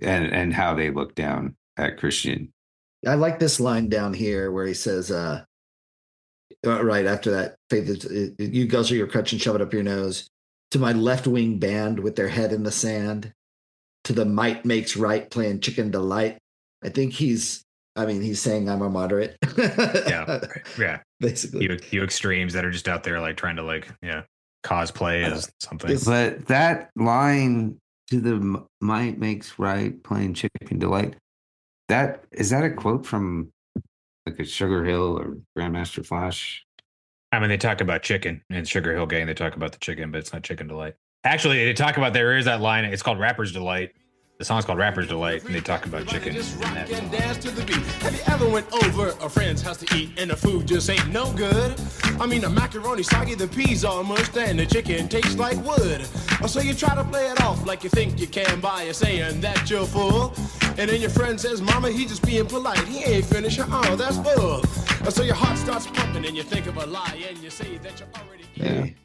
Speaker 6: and how they look down at Christian.
Speaker 5: I like this line down here where he says, right after that, faith is, you guzzle your crutch and shove it up your nose. To my left-wing band with their head in the sand. To the might makes right playing chicken delight. I think he's saying I'm a moderate.
Speaker 4: Yeah.
Speaker 5: Basically.
Speaker 4: You extremes that are just out there like trying to like, cosplay as something.
Speaker 6: But that line to the might makes right playing chicken delight. Is that a quote from like a Sugar Hill or Grandmaster Flash?
Speaker 4: I mean, they talk about chicken in Sugar Hill Gang. They talk about the chicken, but it's not Chicken Delight. Actually, they talk about there is that line. It's called Rapper's Delight. The song's called Rapper's Delight, and they talk about chicken.
Speaker 8: Just rock and dance to the beat. Have you ever went over a friend's house to eat and the food just ain't no good? I mean, the macaroni soggy, the peas all mushed, and the chicken tastes like wood. So you try to play it off like you think you can by saying that you're full. And then your friend says, Mama, he just being polite. He ain't finished. Oh, that's bull. So your heart starts pumping and you think of a lie and you say that you're already...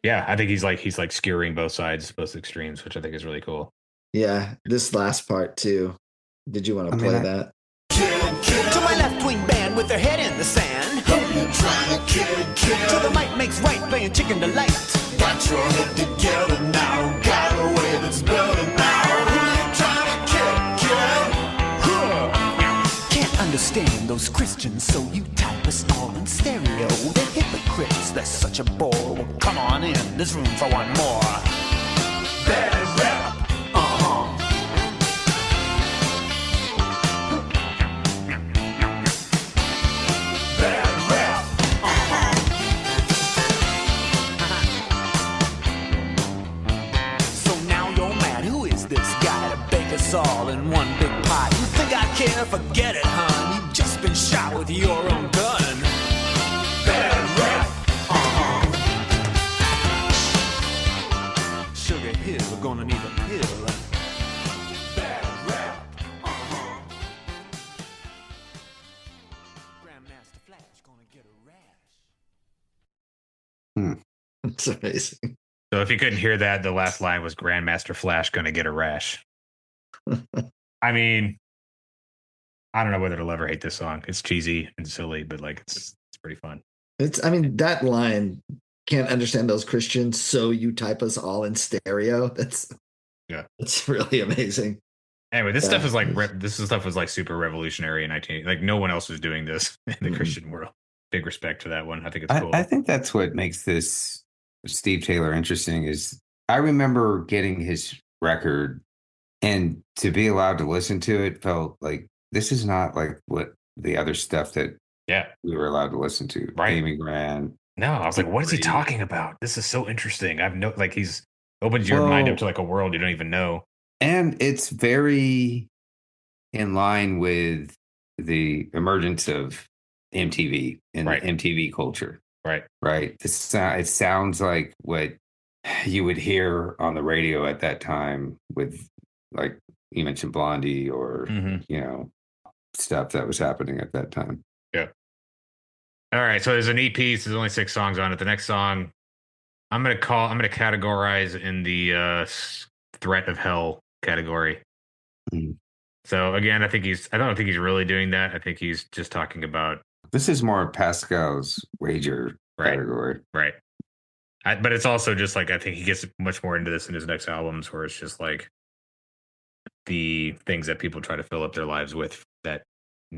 Speaker 4: Yeah, I think he's like skewering both sides, both extremes, which I think is really cool.
Speaker 5: Yeah, this last part too. Did you want to play that?
Speaker 9: To my left wing band with their head in the sand. Who you trying to kid? To the mic makes right playing chicken delight. Got your head together now. Got a way that's better now. Who you trying to kid? Can't understand those Christians, so you type us all in stereo. They're hypocrites, they're such a bore. Well, come on in, there's room for one more. Bad rap. All in one big pot. You think I care? Forget it, hon. You've just been shot with your own gun. Bad rap. Sugar Hill, we're gonna need a pill. Bad rap. Grandmaster Flash gonna get a rash.
Speaker 5: It's amazing.
Speaker 4: So if you couldn't hear that, the last line was Grandmaster Flash gonna get a rash. I mean, I don't know whether to love or hate this song. It's cheesy and silly, but like it's pretty fun.
Speaker 5: That line, can't understand those Christians, so you type us all in stereo. That's really amazing.
Speaker 4: Anyway, this stuff was like super revolutionary in 19. Like no one else was doing this in the Christian world. Big respect to that one. I think it's cool.
Speaker 6: I think that's what makes this Steve Taylor interesting. Is I remember getting his record. And to be allowed to listen to it felt like this is not like what the other stuff that we were allowed to listen to.
Speaker 4: Right.
Speaker 6: Amy Grant.
Speaker 4: No, I was like, what is he talking about? This is so interesting. He's opens your mind up to like a world you don't even know. And
Speaker 6: it's very in line with the emergence of MTV and MTV culture.
Speaker 4: Right.
Speaker 6: Right. It sounds like what you would hear on the radio at that time with, like you mentioned, Blondie or, stuff that was happening at that time.
Speaker 4: Yeah. All right. So there's an EP. There's only 6 songs on it. The next song I'm going to categorize in the Threat of Hell category. So again, I don't think he's really doing that. I think he's just talking about
Speaker 6: This is more Pascal's wager category.
Speaker 4: Right. But it's also just like, I think he gets much more into this in his next albums, where it's just like the things that people try to fill up their lives with that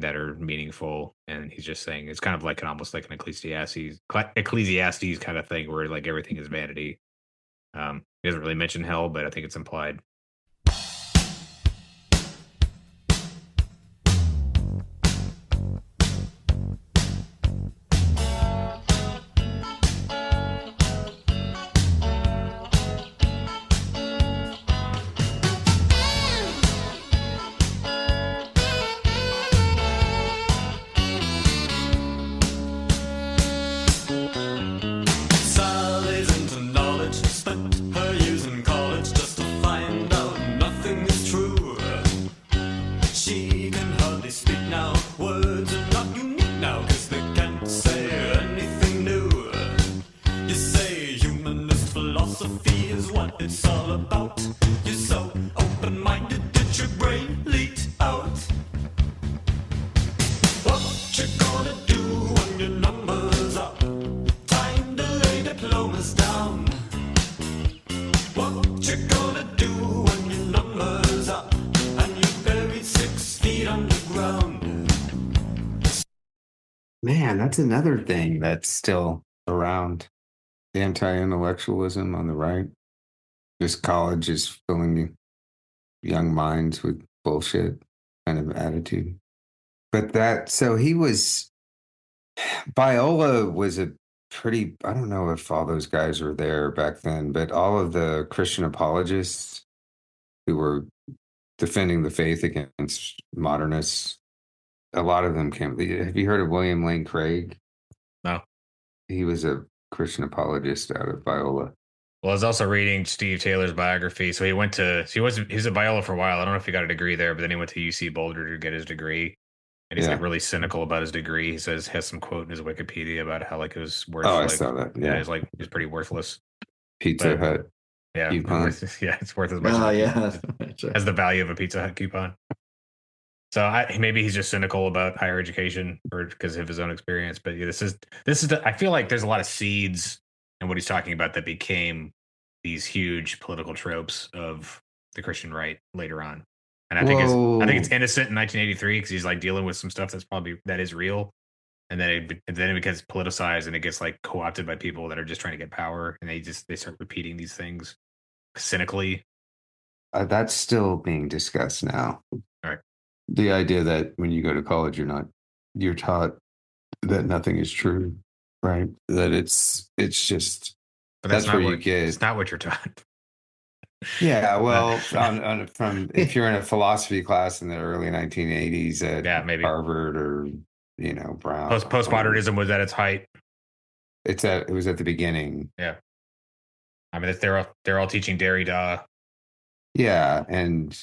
Speaker 4: are meaningful. And he's just saying it's kind of like almost like an Ecclesiastes kind of thing, where like everything is vanity. He doesn't really mention hell, but I think it's implied.
Speaker 8: Sally's into knowledge, spent her years in college just to find out nothing is true. She can hardly speak now, words are not unique now, cause they can't say anything new. You say humanist philosophy is what it's all about. You're so open-minded, did your brain leak out? What you gonna do when your number's up? Time to lay diplomas down. What you gonna do when your number's up and you're buried 6 feet underground?
Speaker 6: Man, that's another thing that's still around. Anti-intellectualism on the right. Just college is filling young minds with bullshit kind of attitude. But Viola was a pretty, I don't know if all those guys were there back then, but all of the Christian apologists who were defending the faith against modernists, a lot of them came. Have you heard of William Lane Craig?
Speaker 4: No.
Speaker 6: He was a Christian apologist out of Viola.
Speaker 4: Well, I was also reading Steve Taylor's biography. So he was at Viola for a while. I don't know if he got a degree there, but then he went to UC Boulder to get his degree. And he's like really cynical about his degree. He has some quote in his Wikipedia about how like it was worth.
Speaker 6: Oh, I saw that. Yeah,
Speaker 4: it's pretty worthless.
Speaker 6: Pizza Hut.
Speaker 4: Yeah,
Speaker 6: coupon.
Speaker 4: It's worth as much as the value of a Pizza Hut coupon. So maybe he's just cynical about higher education because of his own experience. But yeah, I feel like there's a lot of seeds in what he's talking about that became these huge political tropes of the Christian right later on. And I think it's innocent in 1983 because he's like dealing with some stuff that is real, and then it gets politicized and it gets like co-opted by people that are just trying to get power, and they start repeating these things cynically.
Speaker 6: That's still being discussed now.
Speaker 4: All right.
Speaker 6: The idea that when you go to college, you're taught that nothing is true, right? That it's just that's where you get.
Speaker 4: It's not what you're taught.
Speaker 6: Yeah, well, from if you're in a philosophy class in the early 1980s at
Speaker 4: maybe
Speaker 6: Harvard or Brown.
Speaker 4: Postmodernism was at its height.
Speaker 6: It was at the beginning.
Speaker 4: Yeah, I mean they're all teaching Derrida.
Speaker 6: Yeah, and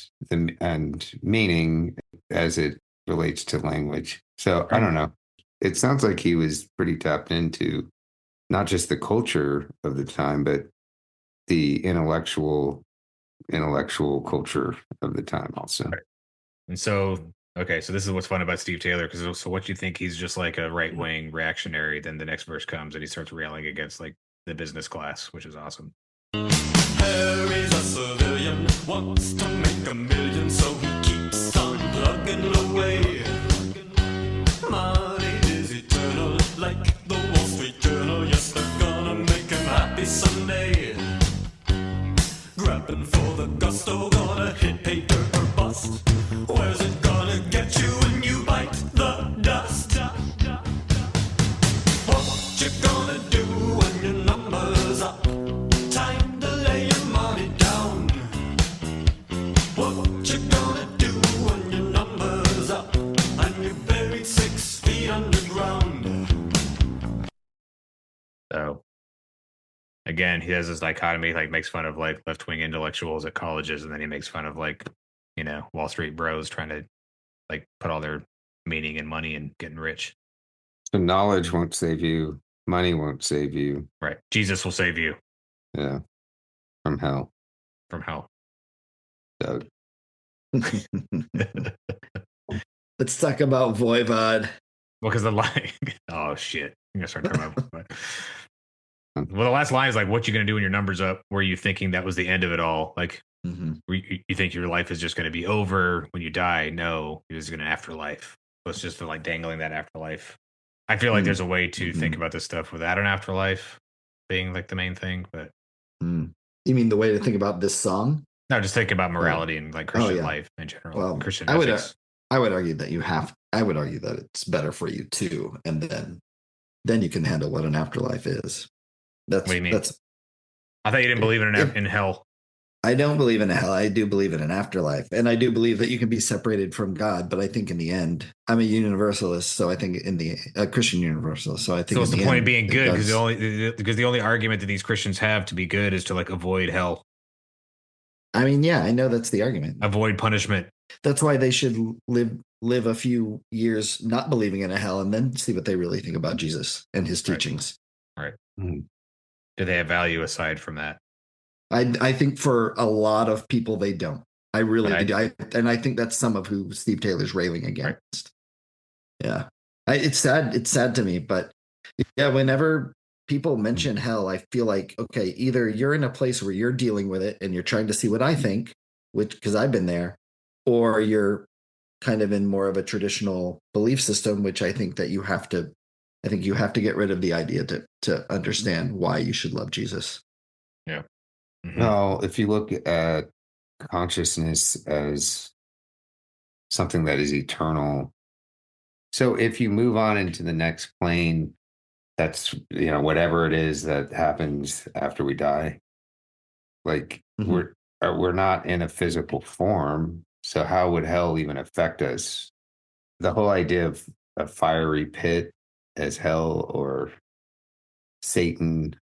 Speaker 6: meaning as it relates to language. So I don't know. It sounds like he was pretty tapped into not just the culture of the time, but the intellectual culture of the time also.
Speaker 4: Right. And so this is what's fun about Steve Taylor, because so what you think he's just like a right-wing reactionary, then the next verse comes and he starts railing against like the business class, which is awesome.
Speaker 8: Harry's a civilian, wants to make $1 million, so he keeps on plugging away. Money is eternal, like the Wall Street Journal. Yes, they're gonna make him happy someday. Grabbing for the gusto, gonna hit pay dirt or bust. Where's it gonna get you when you bite the dust? What you gonna do when your number's up? Time to lay your money down. What you gonna do when your number's up and you're buried 6 feet underground?
Speaker 4: So again, he has this dichotomy, like makes fun of like left-wing intellectuals at colleges, and then he makes fun of like, Wall Street bros trying to like put all their meaning and money in getting rich.
Speaker 6: So knowledge won't save you. Money won't save you.
Speaker 4: Right. Jesus will save you.
Speaker 6: Yeah. From hell.
Speaker 4: From hell.
Speaker 6: Doug.
Speaker 5: Let's talk about Voivod.
Speaker 4: Well, because the line. Oh shit! I'm gonna start talking about. Well, the last line is like, "What you gonna do when your numbers up?" Were you thinking that was the end of it all? Like, you think your life is just gonna be over when you die? No, there's gonna afterlife. So it's just like dangling that afterlife. I feel like there's a way to think about this stuff without an afterlife being like the main thing, but
Speaker 5: You mean the way to think about this song?
Speaker 4: no, just think about morality and like Christian life in general.
Speaker 5: Well,
Speaker 4: Christian
Speaker 5: I would
Speaker 4: ethics.
Speaker 5: I would argue that I would argue that it's better for you too, and then you can handle what an afterlife is.
Speaker 4: What do you mean?
Speaker 5: That's.
Speaker 4: I thought you didn't believe in hell.
Speaker 5: I don't believe in hell. I do believe in an afterlife, and I do believe that you can be separated from God. But I think in the end, I'm a universalist, so I think a Christian universalist. So I think.
Speaker 4: So what's the point of being good? Because
Speaker 5: God's-
Speaker 4: the only argument that these Christians have to be good is to like avoid hell,
Speaker 5: I mean, yeah, I know that's the argument.
Speaker 4: avoid punishment.
Speaker 5: That's why they should live a few years not believing in a hell, and then see what they really think about Jesus and his teachings.
Speaker 4: Right. Do they have value aside from that?
Speaker 5: I think for a lot of people they don't. I really do. And I think that's some of who Steve Taylor's railing against. Yeah, it's sad. It's sad to me, but yeah, whenever people mention hell, I feel like, okay, either you're in a place where you're dealing with it and you're trying to see what I think, which because I've been there, or you're kind of in more of a traditional belief system, which I think that you have to get rid of the idea to understand why you should love Jesus.
Speaker 4: Yeah.
Speaker 6: Well, if you look at consciousness as something that is eternal, so if you move on into the next plane, that's, whatever it is that happens after we die, like we're not in a physical form. So how would hell even affect us? The whole idea of a fiery pit as hell, or Satan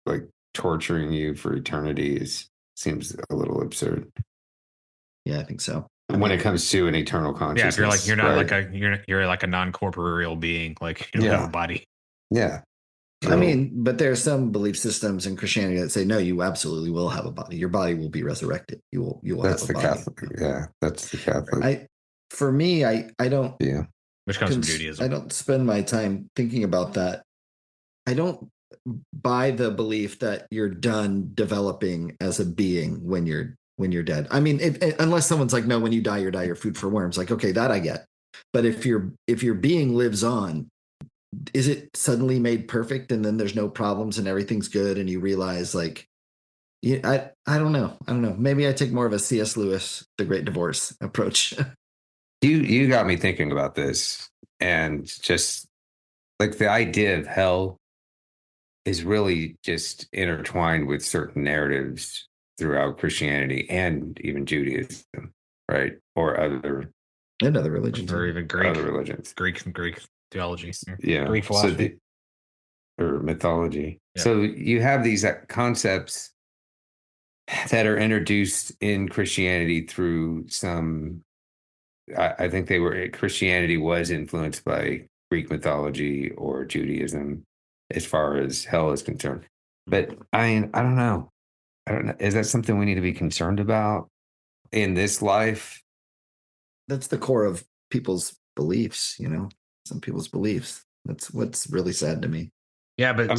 Speaker 6: like torturing you for eternity, seems a little absurd.
Speaker 5: Yeah, I think so.
Speaker 6: When it comes to an eternal consciousness,
Speaker 4: Yeah, if you're not you're like a non-corporeal being, like you don't have a body.
Speaker 6: Yeah.
Speaker 5: I mean, but there are some belief systems in Christianity that say, no, you absolutely will have a body. Your body will be resurrected. You will
Speaker 6: That's
Speaker 5: have a
Speaker 6: the
Speaker 5: body.
Speaker 6: Catholic. Yeah, that's the Catholic.
Speaker 5: For me, I don't.
Speaker 6: Yeah.
Speaker 4: Which comes from Judaism.
Speaker 5: I don't spend my time thinking about that. I don't buy the belief that you're done developing as a being when you're dead. I mean, unless someone's like, no, when you die, you're food for worms. Like, okay, that I get. But if your being lives on, is it suddenly made perfect and then there's no problems and everything's good and you realize like, I don't know. Maybe I take more of a C.S. Lewis, The Great Divorce approach.
Speaker 6: You got me thinking about this, and just like the idea of hell is really just intertwined with certain narratives throughout Christianity and even Judaism, right? Or other
Speaker 5: religions,
Speaker 4: or even Greek,
Speaker 6: other religions,
Speaker 4: Greek theology,
Speaker 6: yeah,
Speaker 4: Greek philosophy,
Speaker 6: or mythology.
Speaker 4: Yeah.
Speaker 6: So you have these concepts that are introduced in Christianity through some. I think Christianity was influenced by Greek mythology or Judaism as far as hell is concerned. But I don't know. Is that something we need to be concerned about in this life?
Speaker 5: That's the core of people's beliefs, some people's beliefs. That's what's really sad to me.
Speaker 4: Yeah, but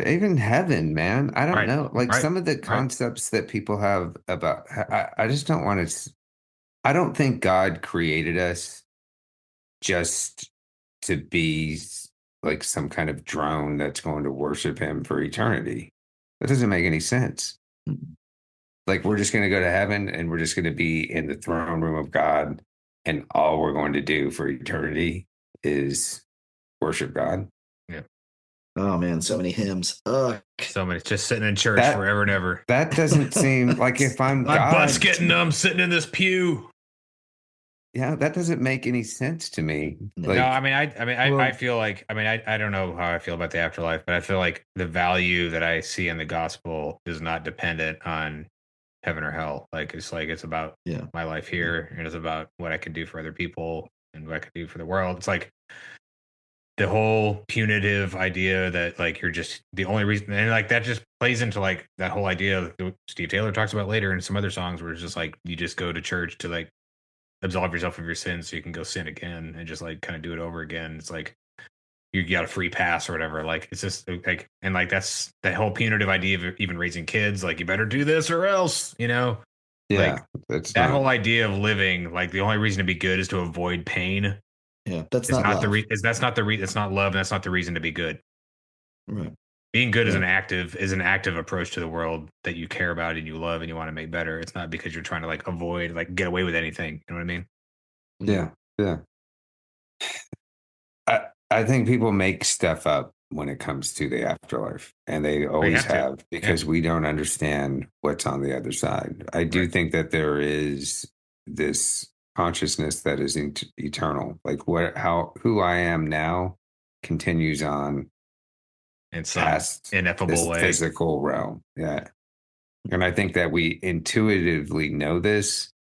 Speaker 6: even heaven, man. I don't know. Like some of the concepts that people have about, I just don't want to. I don't think God created us just to be like some kind of drone that's going to worship him for eternity. That doesn't make any sense. Like we're just going to go to heaven and we're just going to be in the throne room of God, and all we're going to do for eternity is worship God.
Speaker 4: Yeah.
Speaker 5: Oh man, so many hymns.
Speaker 4: So many, just sitting in church forever and ever.
Speaker 6: That doesn't seem like if I'm
Speaker 4: my
Speaker 6: God,
Speaker 4: butt's getting numb sitting in this pew.
Speaker 6: Yeah, that doesn't make any sense to me.
Speaker 4: Like, no, I feel like, I don't know how I feel about the afterlife, but I feel like the value that I see in the gospel is not dependent on heaven or hell. It's about my life here, and it's about what I can do for other people and what I can do for the world. It's like the whole punitive idea that like you're just the only reason, and like that just plays into like that whole idea that Steve Taylor talks about later in some other songs, where it's just like you just go to church to like absolve yourself of your sins so you can go sin again and just like kind of do it over again. It's like you got a free pass or whatever. Like it's just like, and like that's that whole punitive idea of even raising kids. Like you better do this or else, you know.
Speaker 6: Yeah,
Speaker 4: like
Speaker 6: that's
Speaker 4: that whole idea of living like the only reason to be good is to avoid pain.
Speaker 5: Yeah, that's
Speaker 4: It's
Speaker 5: not
Speaker 4: not
Speaker 5: love.
Speaker 4: that's not it's not love. And that's not the reason to be good.
Speaker 5: Right.
Speaker 4: Being good is an active approach to the world that you care about and you love and you want to make better. It's not because you're trying to like avoid, like get away with anything. You know what I mean?
Speaker 6: Yeah. I think people make stuff up when it comes to the afterlife, and they always have because we don't understand what's on the other side. I do think that there is this consciousness that is eternal, like who I am now continues on
Speaker 4: in some
Speaker 6: past
Speaker 4: ineffable way,
Speaker 6: physical realm. Yeah, and I think that we intuitively know this.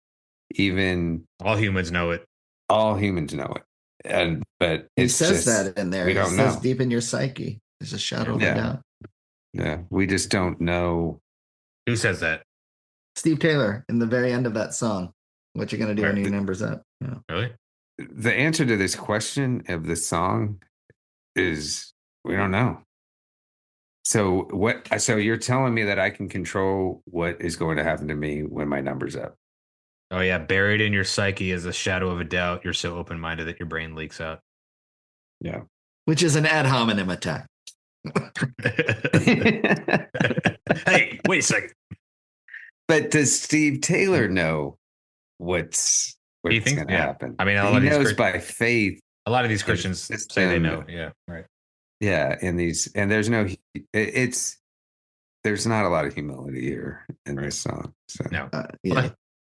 Speaker 6: Even
Speaker 4: all humans know it.
Speaker 6: All humans know it. But
Speaker 5: he says that in there.
Speaker 6: We don't
Speaker 5: know.
Speaker 6: Know.
Speaker 5: Deep in your psyche, there's a shadow of a doubt.
Speaker 6: Yeah, we just don't know.
Speaker 4: Who says that?
Speaker 5: Steve Taylor in the very end of that song. What you gonna do when your number's up? Yeah.
Speaker 4: Really?
Speaker 6: The answer to this question of the song is we don't know. So what? So you're telling me that I can control what is going to happen to me when my number's up?
Speaker 4: Oh yeah, buried in your psyche is a shadow of a doubt. You're so open-minded that your brain leaks out.
Speaker 6: Yeah,
Speaker 5: which is an ad hominem attack.
Speaker 4: Hey, wait a second.
Speaker 6: But does Steve Taylor know what's going to happen?
Speaker 4: I mean,
Speaker 6: he knows by faith.
Speaker 4: A lot of these Christians say they know. Yeah, right.
Speaker 6: Yeah, and there's not a lot of humility here in this song. So
Speaker 4: no,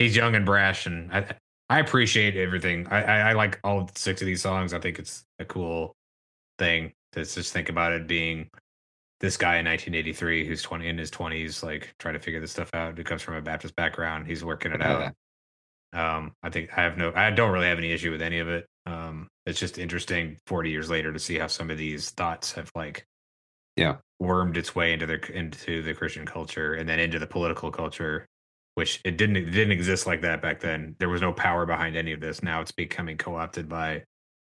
Speaker 4: he's young and brash, and I appreciate everything. I like all 6 of these songs. I think it's a cool thing to just think about it being this guy in 1983 who's in his 20s, like trying to figure this stuff out. Who comes from a Baptist background. He's working it out. I think I don't really have any issue with any of it. It's just interesting 40 years later to see how some of these thoughts have wormed its way into the Christian culture and then into the political culture, which it didn't exist like that back then. There was no power behind any of this. Now it's becoming co-opted by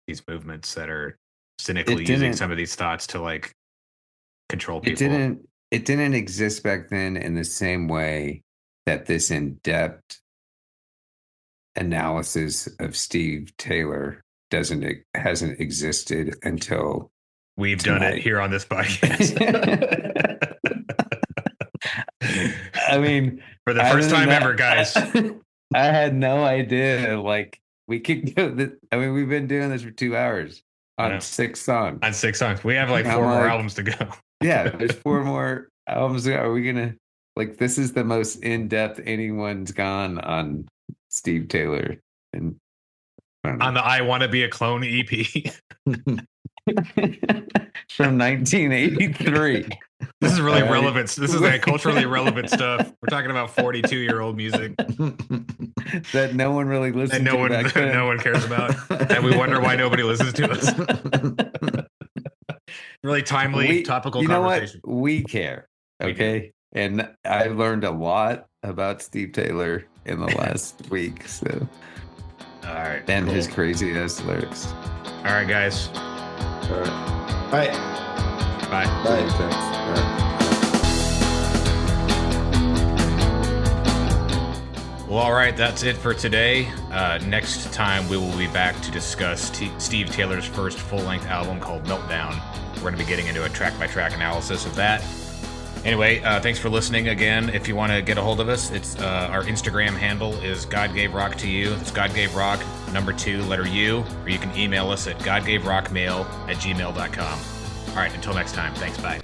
Speaker 4: these movements that are cynically using some of these thoughts to like control people.
Speaker 6: It didn't exist back then in the same way that this in-depth analysis of Steve Taylor hasn't existed until
Speaker 4: we've done it here on this podcast.
Speaker 6: I mean,
Speaker 4: for the first time ever, guys.
Speaker 6: I had no idea. Like we could go. We've been doing this for 2 hours on 6 songs.
Speaker 4: On 6 songs, we have like 4 more albums to go.
Speaker 6: Yeah, there's 4 more albums. Are we gonna this is the most in depth anyone's gone on Steve Taylor and
Speaker 4: on the "I Want to Be a Clone" EP
Speaker 6: from 1983.
Speaker 4: This is really relevant. This is like culturally relevant stuff. We're talking about 42-year-old music
Speaker 6: that no one really listens to.
Speaker 4: No one cares about, and we wonder why nobody listens to us. Really timely, topical conversation.
Speaker 6: Know what? We care. Okay. And I learned a lot about Steve Taylor in the last week. So,
Speaker 4: all right.
Speaker 6: And his crazy ass lyrics.
Speaker 4: All right, guys.
Speaker 6: All right.
Speaker 5: All right.
Speaker 4: Bye.
Speaker 5: Bye.
Speaker 6: All right.
Speaker 4: Well, all right, that's it for today. Next time, we will be back to discuss Steve Taylor's first full-length album called Meltdown. We're going to be getting into a track-by-track analysis of that. Anyway, thanks for listening again. If you want to get a hold of us, it's our Instagram handle is God Gave Rock to You. It's God Gave Rock, number 2, letter U. Or you can email us at godgaverockmail@gmail.com. All right, until next time. Thanks, bye.